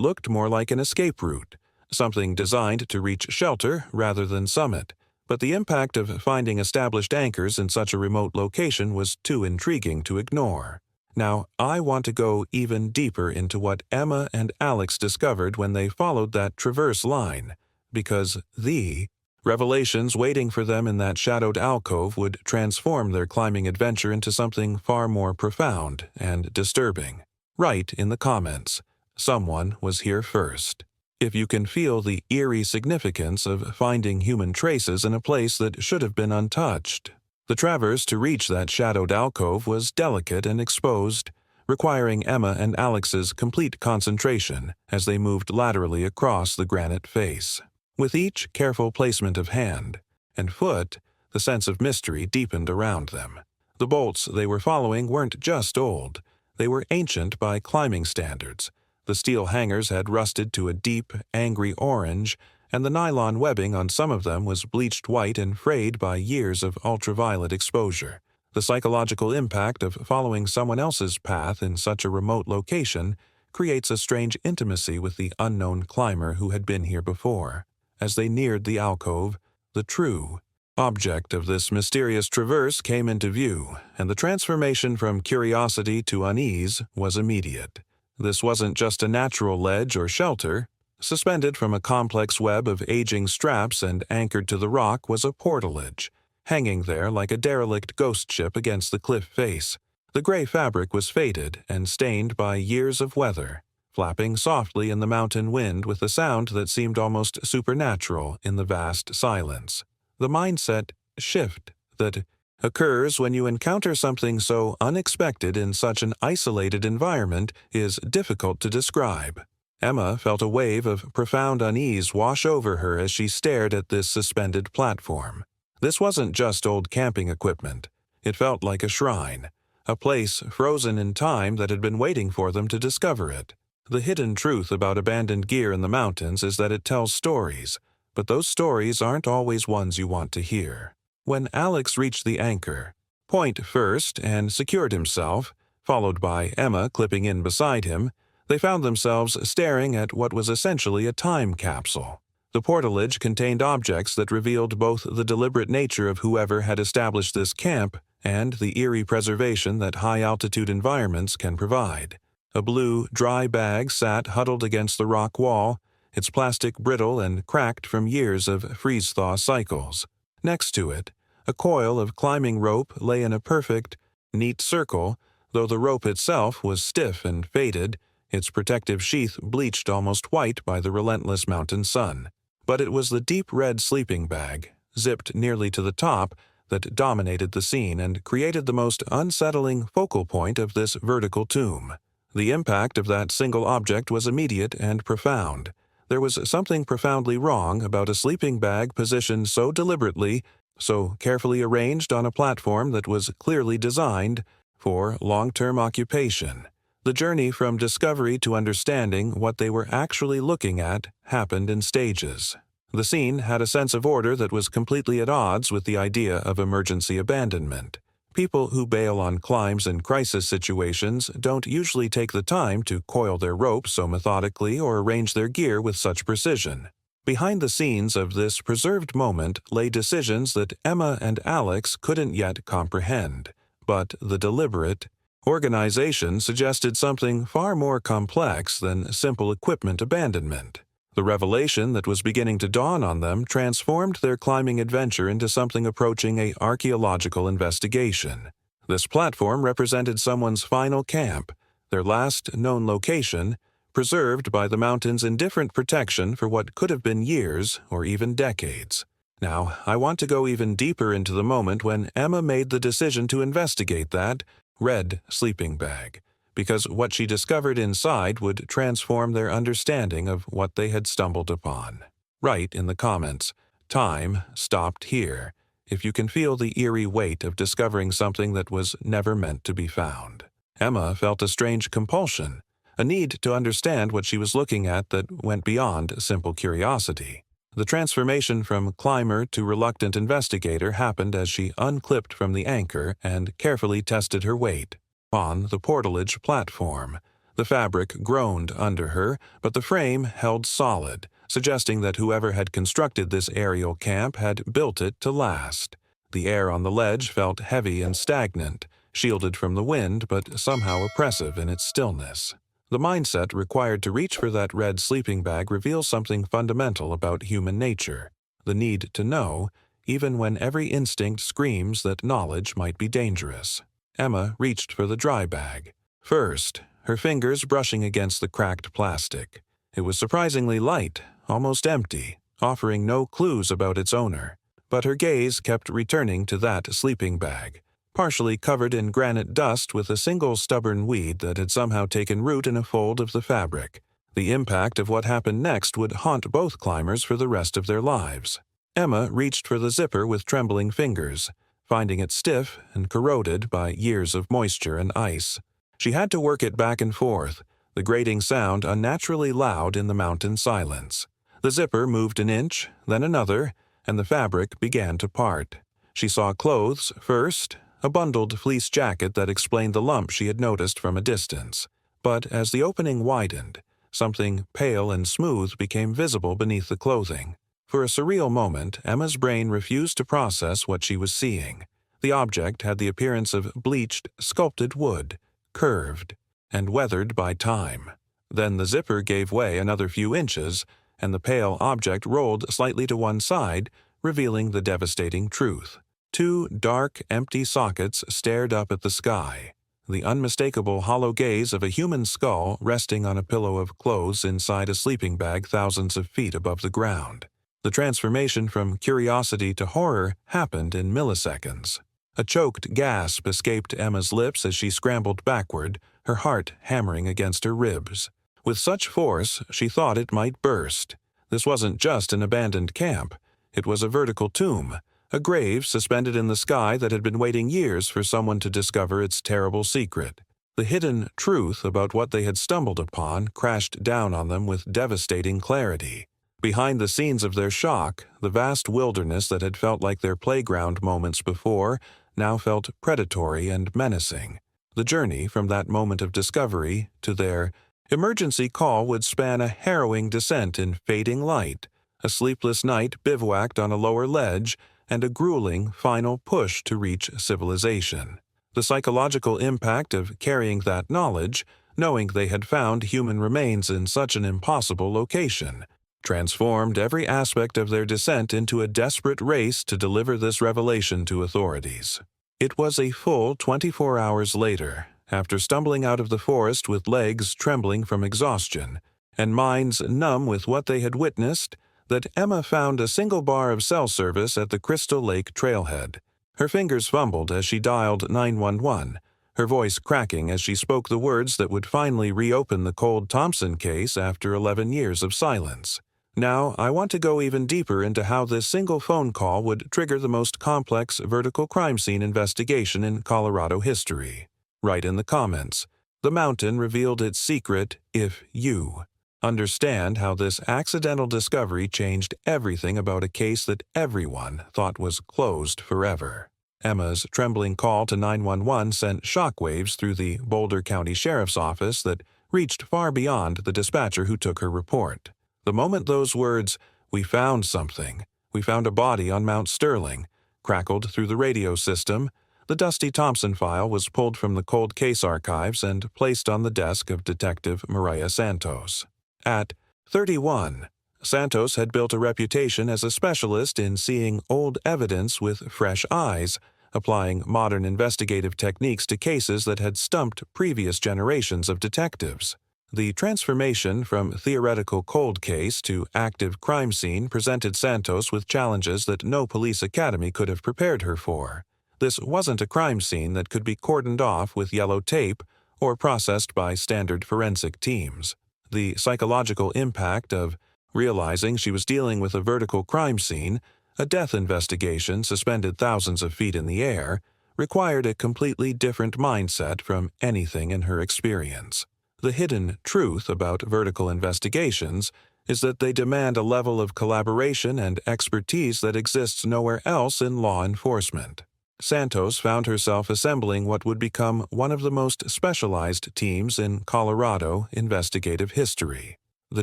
A: looked more like an escape route, something designed to reach shelter rather than summit. But the impact of finding established anchors in such a remote location was too intriguing to ignore. Now, I want to go even deeper into what Emma and Alex discovered when they followed that traverse line, because the revelations waiting for them in that shadowed alcove would transform their climbing adventure into something far more profound and disturbing. Write in the comments, "Someone was here first," if you can feel the eerie significance of finding human traces in a place that should have been untouched. The traverse to reach that shadowed alcove was delicate and exposed, requiring Emma and Alex's complete concentration as they moved laterally across the granite face. With each careful placement of hand and foot, the sense of mystery deepened around them. The bolts they were following weren't just old, they were ancient by climbing standards. The steel hangers had rusted to a deep, angry orange, and the nylon webbing on some of them was bleached white and frayed by years of ultraviolet exposure. The psychological impact of following someone else's path in such a remote location creates a strange intimacy with the unknown climber who had been here before. As they neared the alcove, the true object of this mysterious traverse came into view, and the transformation from curiosity to unease was immediate. This wasn't just a natural ledge or shelter. Suspended from a complex web of aging straps and anchored to the rock was a portalage, hanging there like a derelict ghost ship against the cliff face. The gray fabric was faded and stained by years of weather, flapping softly in the mountain wind with a sound that seemed almost supernatural in the vast silence. The mindset shift that occurs when you encounter something so unexpected in such an isolated environment is difficult to describe. Emma felt a wave of profound unease wash over her as she stared at this suspended platform. This wasn't just old camping equipment. It felt like a shrine, a place frozen in time that had been waiting for them to discover it. The hidden truth about abandoned gear in the mountains is that it tells stories, but those stories aren't always ones you want to hear. When Alex reached the anchor, point first, and secured himself, followed by Emma clipping in beside him, they found themselves staring at what was essentially a time capsule. The portalage contained objects that revealed both the deliberate nature of whoever had established this camp and the eerie preservation that high-altitude environments can provide. A blue, dry bag sat huddled against the rock wall, its plastic brittle and cracked from years of freeze-thaw cycles. Next to it, a coil of climbing rope lay in a perfect, neat circle, though the rope itself was stiff and faded, its protective sheath bleached almost white by the relentless mountain sun. But it was the deep red sleeping bag, zipped nearly to the top, that dominated the scene and created the most unsettling focal point of this vertical tomb. The impact of that single object was immediate and profound. There was something profoundly wrong about a sleeping bag positioned so deliberately, so carefully arranged on a platform that was clearly designed for long-term occupation. The journey from discovery to understanding what they were actually looking at happened in stages. The scene had a sense of order that was completely at odds with the idea of emergency abandonment. People who bail on climbs in crisis situations don't usually take the time to coil their rope so methodically or arrange their gear with such precision. Behind the scenes of this preserved moment lay decisions that Emma and Alex couldn't yet comprehend, but the deliberate organization suggested something far more complex than simple equipment abandonment. The revelation that was beginning to dawn on them transformed their climbing adventure into something approaching an archaeological investigation. This platform represented someone's final camp, their last known location, preserved by the mountain's indifferent protection for what could have been years or even decades. Now, I want to go even deeper into the moment when Emma made the decision to investigate that red sleeping bag, because what she discovered inside would transform their understanding of what they had stumbled upon. Write in the comments, "Time stopped here," if you can feel the eerie weight of discovering something that was never meant to be found. Emma felt a strange compulsion, a need to understand what she was looking at that went beyond simple curiosity. The transformation from climber to reluctant investigator happened as she unclipped from the anchor and carefully tested her weight. On the portalage platform, the fabric groaned under her, but the frame held solid, suggesting that whoever had constructed this aerial camp had built it to last. The air on the ledge felt heavy and stagnant, shielded from the wind but somehow oppressive in its stillness. The mindset required to reach for that red sleeping bag reveals something fundamental about human nature, the need to know, even when every instinct screams that knowledge might be dangerous. Emma reached for the dry bag. First, her fingers brushing against the cracked plastic. It was surprisingly light, almost empty, offering no clues about its owner. But her gaze kept returning to that sleeping bag, partially covered in granite dust with a single stubborn weed that had somehow taken root in a fold of the fabric. The impact of what happened next would haunt both climbers for the rest of their lives. Emma reached for the zipper with trembling fingers, finding it stiff and corroded by years of moisture and ice. She had to work it back and forth, the grating sound unnaturally loud in the mountain silence. The zipper moved an inch, then another, and the fabric began to part. She saw clothes first, a bundled fleece jacket that explained the lump she had noticed from a distance. But as the opening widened, something pale and smooth became visible beneath the clothing. For a surreal moment, Emma's brain refused to process what she was seeing. The object had the appearance of bleached, sculpted wood, curved, and weathered by time. Then the zipper gave way another few inches, and the pale object rolled slightly to one side, revealing the devastating truth. Two dark, empty sockets stared up at the sky, the unmistakable hollow gaze of a human skull resting on a pillow of clothes inside a sleeping bag thousands of feet above the ground. The transformation from curiosity to horror happened in milliseconds. A choked gasp escaped Emma's lips as she scrambled backward, her heart hammering against her ribs. With such force, she thought it might burst. This wasn't just an abandoned camp. It was a vertical tomb, a grave suspended in the sky that had been waiting years for someone to discover its terrible secret. The hidden truth about what they had stumbled upon crashed down on them with devastating clarity. Behind the scenes of their shock, the vast wilderness that had felt like their playground moments before now felt predatory and menacing. The journey from that moment of discovery to their emergency call would span a harrowing descent in fading light, a sleepless night bivouacked on a lower ledge, and a grueling final push to reach civilization. The psychological impact of carrying that knowledge, knowing they had found human remains in such an impossible location, transformed every aspect of their descent into a desperate race to deliver this revelation to authorities. It was a full 24 hours later, after stumbling out of the forest with legs trembling from exhaustion and minds numb with what they had witnessed, that Emma found a single bar of cell service at the Crystal Lake trailhead. Her fingers fumbled as she dialed 911, her voice cracking as she spoke the words that would finally reopen the cold Thompson case after 11 years of silence. Now, I want to go even deeper into how this single phone call would trigger the most complex vertical crime scene investigation in Colorado history. Write in the comments. The mountain revealed its secret if you understand how this accidental discovery changed everything about a case that everyone thought was closed forever. Emma's trembling call to 911 sent shockwaves through the Boulder County Sheriff's Office that reached far beyond the dispatcher who took her report. The moment those words, "We found something, we found a body on Mount Sterling," crackled through the radio system, the dusty Thompson file was pulled from the cold case archives and placed on the desk of Detective Maria Santos. At 31, Santos had built a reputation as a specialist in seeing old evidence with fresh eyes, applying modern investigative techniques to cases that had stumped previous generations of detectives. The transformation from theoretical cold case to active crime scene presented Santos with challenges that no police academy could have prepared her for. This wasn't a crime scene that could be cordoned off with yellow tape or processed by standard forensic teams. The psychological impact of realizing she was dealing with a vertical crime scene, a death investigation suspended thousands of feet in the air, required a completely different mindset from anything in her experience. The hidden truth about vertical investigations is that they demand a level of collaboration and expertise that exists nowhere else in law enforcement. Santos found herself assembling what would become one of the most specialized teams in Colorado investigative history. The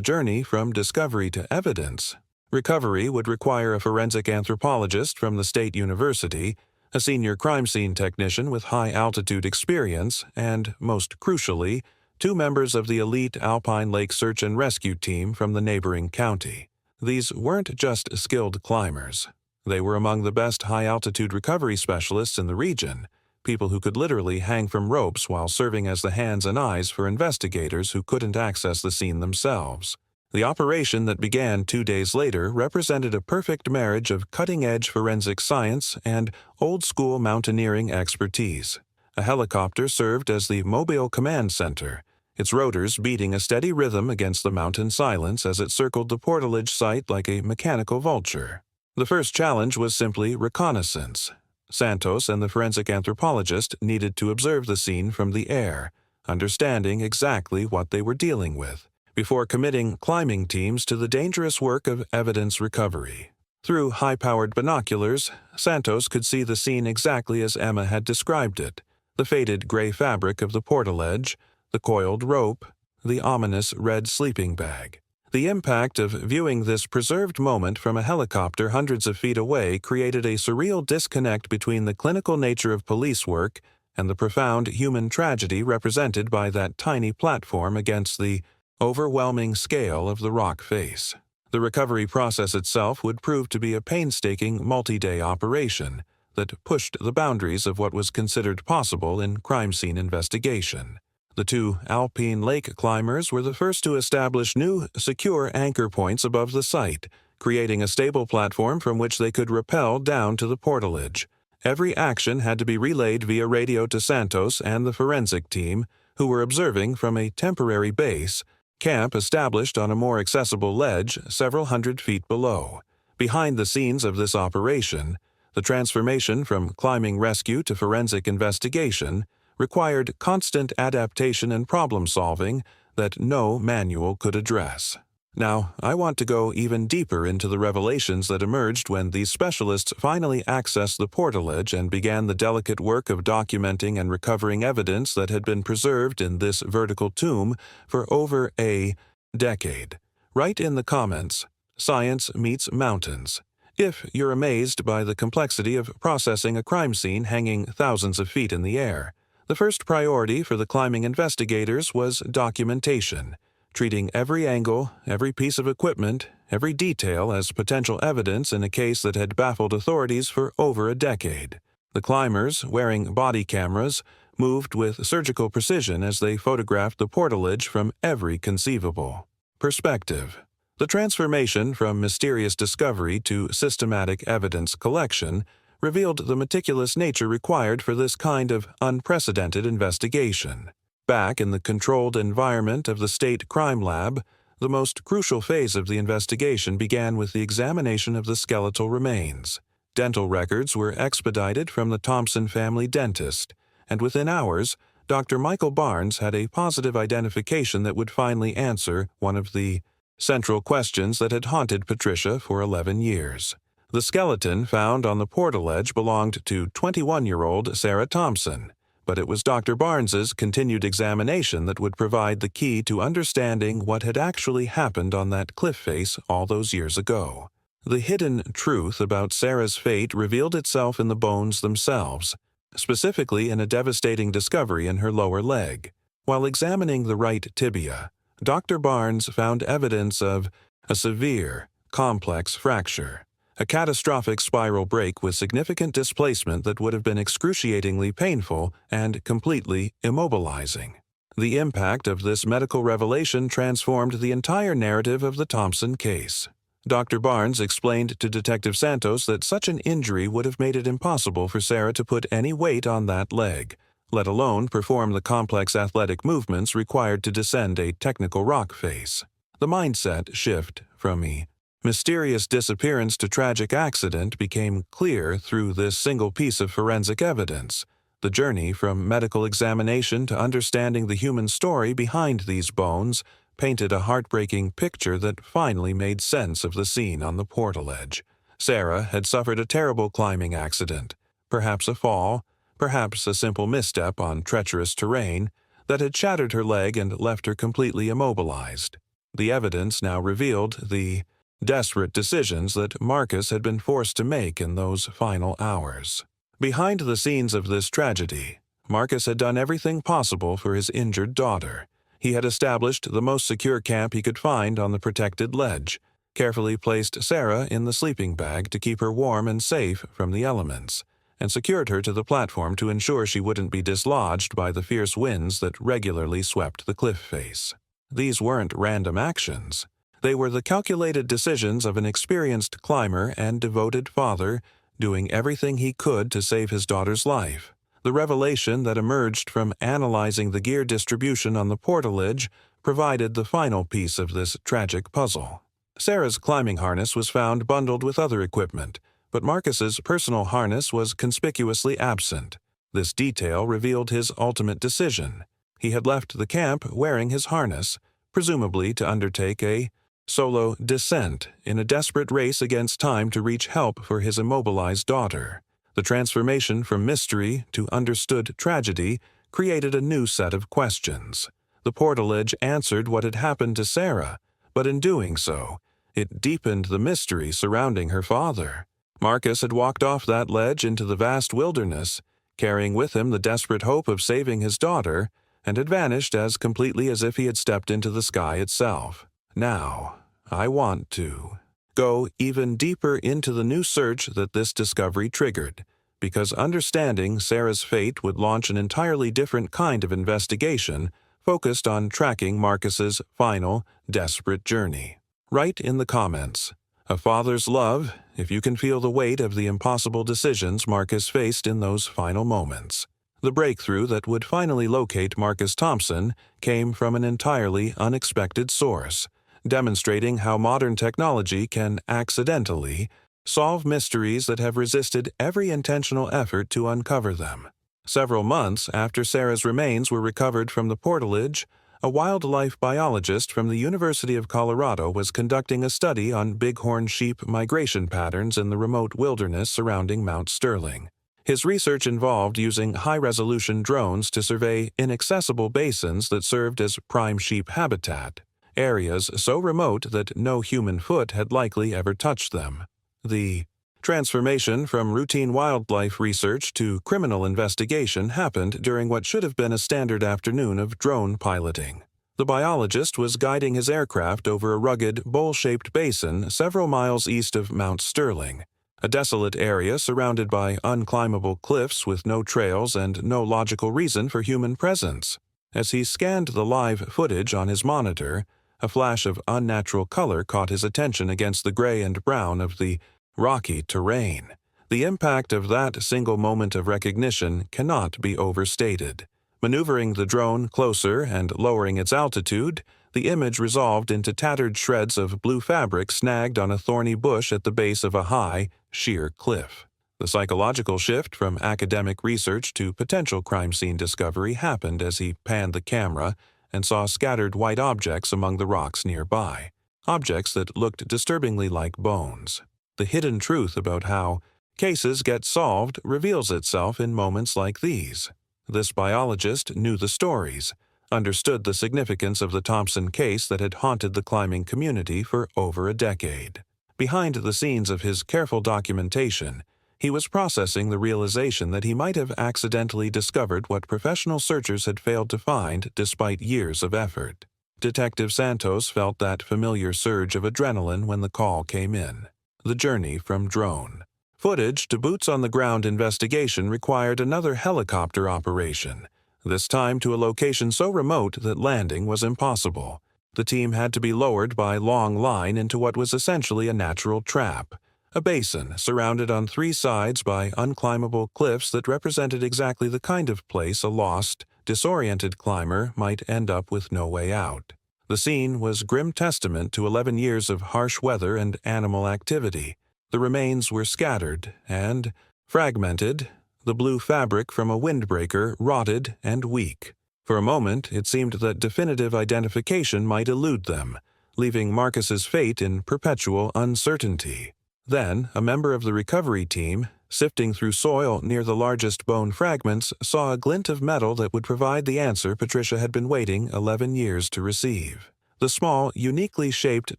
A: journey from discovery to evidence. Recovery would require a forensic anthropologist from the state university, a senior crime scene technician with high-altitude experience, and, most crucially, 2 members of the elite Alpine Lake Search and Rescue team from the neighboring county. These weren't just skilled climbers. They were among the best high-altitude recovery specialists in the region, people who could literally hang from ropes while serving as the hands and eyes for investigators who couldn't access the scene themselves. The operation that began 2 days later represented a perfect marriage of cutting-edge forensic science and old-school mountaineering expertise. A helicopter served as the mobile command center, its rotors beating a steady rhythm against the mountain silence as it circled the portalage site like a mechanical vulture. The first challenge was simply reconnaissance. Santos and the forensic anthropologist needed to observe the scene from the air, understanding exactly what they were dealing with, before committing climbing teams to the dangerous work of evidence recovery. Through high-powered binoculars, Santos could see the scene exactly as Emma had described it: the faded gray fabric of the portaledge, the coiled rope, the ominous red sleeping bag. The impact of viewing this preserved moment from a helicopter hundreds of feet away created a surreal disconnect between the clinical nature of police work and the profound human tragedy represented by that tiny platform against the overwhelming scale of the rock face. The recovery process itself would prove to be a painstaking multi-day operation that pushed the boundaries of what was considered possible in crime scene investigation. The two alpine lake climbers were the first to establish new, secure anchor points above the site, creating a stable platform from which they could rappel down to the portalage. Every action had to be relayed via radio to Santos and the forensic team, who were observing from a temporary base, camp established on a more accessible ledge several hundred feet below. Behind the scenes of this operation, the transformation from climbing rescue to forensic investigation required constant adaptation and problem-solving that no manual could address. Now, I want to go even deeper into the revelations that emerged when these specialists finally accessed the portalage and began the delicate work of documenting and recovering evidence that had been preserved in this vertical tomb for over a decade. Write in the comments, "Science meets mountains," if you're amazed by the complexity of processing a crime scene hanging thousands of feet in the air. The first priority for the climbing investigators was documentation, treating every angle, every piece of equipment, every detail as potential evidence in a case that had baffled authorities for over a decade. The climbers, wearing body cameras, moved with surgical precision as they photographed the portalage from every conceivable perspective. The transformation from mysterious discovery to systematic evidence collection revealed the meticulous nature required for this kind of unprecedented investigation. Back in the controlled environment of the State Crime Lab, the most crucial phase of the investigation began with the examination of the skeletal remains. Dental records were expedited from the Thompson family dentist, and within hours, Dr. Michael Barnes had a positive identification that would finally answer one of the central questions that had haunted Patricia for 11 years. The skeleton found on the portaledge belonged to 21-year-old Sarah Thompson, but it was Dr. Barnes's continued examination that would provide the key to understanding what had actually happened on that cliff face all those years ago. The hidden truth about Sarah's fate revealed itself in the bones themselves, specifically in a devastating discovery in her lower leg. While examining the right tibia, Dr. Barnes found evidence of a severe, complex fracture, a catastrophic spiral break with significant displacement that would have been excruciatingly painful and completely immobilizing. The impact of this medical revelation transformed the entire narrative of the Thompson case. Dr. Barnes explained to Detective Santos that such an injury would have made it impossible for Sarah to put any weight on that leg, let alone perform the complex athletic movements required to descend a technical rock face. The mindset shift from a mysterious disappearance to tragic accident became clear through this single piece of forensic evidence. The journey from medical examination to understanding the human story behind these bones painted a heartbreaking picture that finally made sense of the scene on the portaledge. Sarah had suffered a terrible climbing accident, perhaps a fall, perhaps a simple misstep on treacherous terrain, that had shattered her leg and left her completely immobilized. The evidence now revealed the desperate decisions that Marcus had been forced to make in those final hours. Behind the scenes of this tragedy, Marcus had done everything possible for his injured daughter. He had established the most secure camp he could find on the protected ledge, carefully placed Sarah in the sleeping bag to keep her warm and safe from the elements, and secured her to the platform to ensure she wouldn't be dislodged by the fierce winds that regularly swept the cliff face. These weren't random actions. They were the calculated decisions of an experienced climber and devoted father, doing everything he could to save his daughter's life. The revelation that emerged from analyzing the gear distribution on the portalage provided the final piece of this tragic puzzle. Sarah's climbing harness was found bundled with other equipment, but Marcus's personal harness was conspicuously absent. This detail revealed his ultimate decision. He had left the camp wearing his harness, presumably to undertake a solo descent in a desperate race against time to reach help for his immobilized daughter. The transformation from mystery to understood tragedy created a new set of questions. The portalage answered what had happened to Sarah, but in doing so, it deepened the mystery surrounding her father. Marcus had walked off that ledge into the vast wilderness, carrying with him the desperate hope of saving his daughter, and had vanished as completely as if he had stepped into the sky itself. Now, I want to go even deeper into the new search that this discovery triggered, because understanding Sarah's fate would launch an entirely different kind of investigation focused on tracking Marcus's final, desperate journey. Write in the comments, a father's love, if you can feel the weight of the impossible decisions Marcus faced in those final moments. The breakthrough that would finally locate Marcus Thompson came from an entirely unexpected source, demonstrating how modern technology can accidentally solve mysteries that have resisted every intentional effort to uncover them. Several months after Sarah's remains were recovered from the portalage, a wildlife biologist from the University of Colorado was conducting a study on bighorn sheep migration patterns in the remote wilderness surrounding Mount Sterling. His research involved using high-resolution drones to survey inaccessible basins that served as prime sheep habitat, areas so remote that no human foot had likely ever touched them. The transformation from routine wildlife research to criminal investigation happened during what should have been a standard afternoon of drone piloting. The biologist was guiding his aircraft over a rugged, bowl-shaped basin several miles east of Mount Sterling, a desolate area surrounded by unclimbable cliffs with no trails and no logical reason for human presence. As he scanned the live footage on his monitor, a flash of unnatural color caught his attention against the gray and brown of the rocky terrain. The impact of that single moment of recognition cannot be overstated. Maneuvering the drone closer and lowering its altitude, the image resolved into tattered shreds of blue fabric snagged on a thorny bush at the base of a high, sheer cliff. The psychological shift from academic research to potential crime scene discovery happened as he panned the camera and saw scattered white objects among the rocks nearby, objects that looked disturbingly like bones. The hidden truth about how cases get solved reveals itself in moments like these. This biologist knew the stories, understood the significance of the Thompson case that had haunted the climbing community for over a decade. Behind the scenes of his careful documentation, he was processing the realization that he might have accidentally discovered what professional searchers had failed to find despite years of effort. Detective Santos felt that familiar surge of adrenaline when the call came in. The journey from drone footage to boots-on-the-ground investigation required another helicopter operation, this time to a location so remote that landing was impossible. The team had to be lowered by long line into what was essentially a natural trap, a basin surrounded on three sides by unclimbable cliffs that represented exactly the kind of place a lost, disoriented climber might end up with no way out. The scene was grim testament to 11 years of harsh weather and animal activity. The remains were scattered and fragmented, the blue fabric from a windbreaker rotted and weak. For a moment, it seemed that definitive identification might elude them, leaving Marcus's fate in perpetual uncertainty. Then, a member of the recovery team, sifting through soil near the largest bone fragments, saw a glint of metal that would provide the answer Patricia had been waiting 11 years to receive. The small, uniquely shaped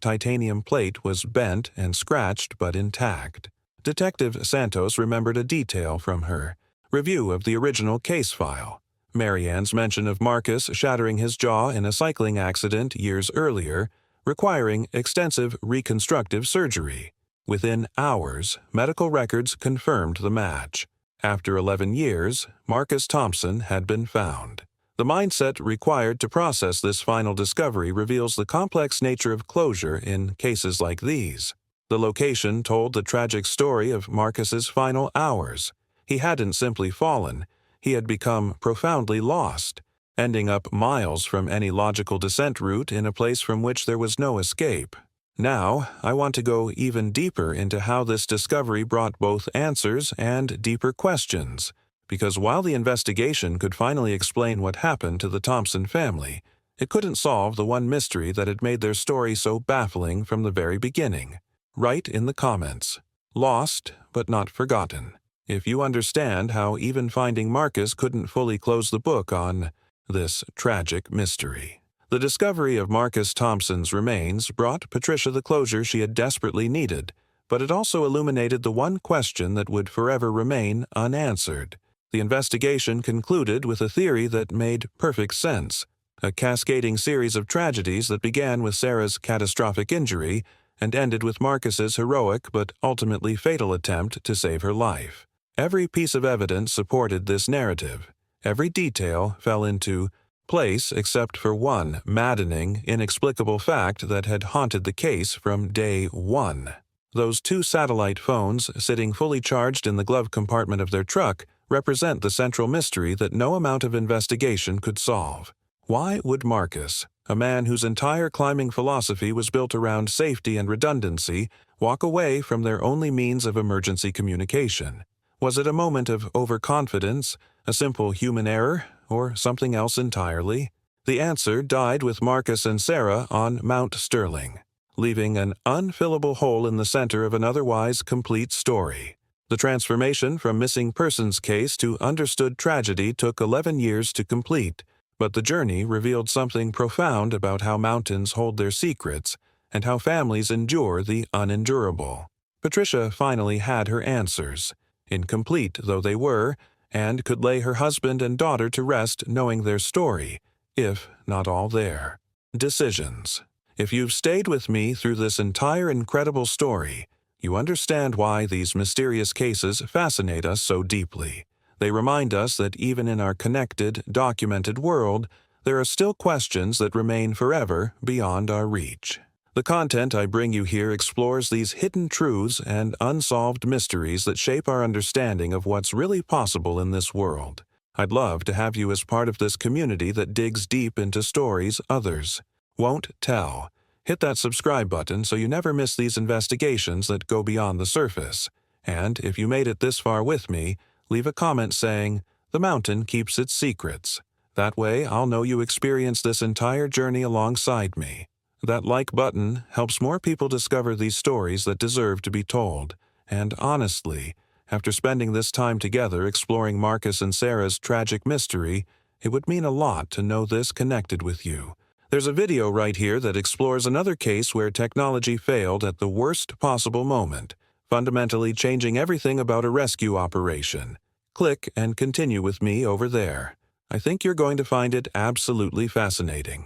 A: titanium plate was bent and scratched but intact. Detective Santos remembered a detail from her review of the original case file. Marianne's mention of Marcus shattering his jaw in a cycling accident years earlier, requiring extensive reconstructive surgery. Within hours, medical records confirmed the match. After 11 years, Marcus Thompson had been found. The mindset required to process this final discovery reveals the complex nature of closure in cases like these. The location told the tragic story of Marcus's final hours. He hadn't simply fallen, he had become profoundly lost, ending up miles from any logical descent route in a place from which there was no escape. Now, I want to go even deeper into how this discovery brought both answers and deeper questions, because while the investigation could finally explain what happened to the Thompson family, it couldn't solve the one mystery that had made their story so baffling from the very beginning. Write in the comments, "Lost but not forgotten," if you understand how even finding Marcus couldn't fully close the book on this tragic mystery. The discovery of Marcus Thompson's remains brought Patricia the closure she had desperately needed, but it also illuminated the one question that would forever remain unanswered. The investigation concluded with a theory that made perfect sense, a cascading series of tragedies that began with Sarah's catastrophic injury and ended with Marcus's heroic but ultimately fatal attempt to save her life. Every piece of evidence supported this narrative. Every detail fell into place except for one maddening, inexplicable fact that had haunted the case from day one. Those two satellite phones, sitting fully charged in the glove compartment of their truck, represent the central mystery that no amount of investigation could solve. Why would Marcus, a man whose entire climbing philosophy was built around safety and redundancy, walk away from their only means of emergency communication? Was it a moment of overconfidence, a simple human error, or something else entirely? The answer died with Marcus and Sarah on Mount Sterling, leaving an unfillable hole in the center of an otherwise complete story. The transformation from missing persons case to understood tragedy took 11 years to complete, but the journey revealed something profound about how mountains hold their secrets and how families endure the unendurable. Patricia finally had her answers, incomplete though they were, and could lay her husband and daughter to rest knowing their story, if not all there. Decisions. If you've stayed with me through this entire incredible story, you understand why these mysterious cases fascinate us so deeply. They remind us that even in our connected, documented world, there are still questions that remain forever beyond our reach. The content I bring you here explores these hidden truths and unsolved mysteries that shape our understanding of what's really possible in this world. I'd love to have you as part of this community that digs deep into stories others won't tell. Hit that subscribe button so you never miss these investigations that go beyond the surface. And if you made it this far with me, leave a comment saying, "The mountain keeps its secrets." That way I'll know you experienced this entire journey alongside me. That like button helps more people discover these stories that deserve to be told. And honestly, after spending this time together exploring Marcus and Sarah's tragic mystery, it would mean a lot to know this connected with you. There's a video right here that explores another case where technology failed at the worst possible moment, fundamentally changing everything about a rescue operation. Click and continue with me over there. I think you're going to find it absolutely fascinating.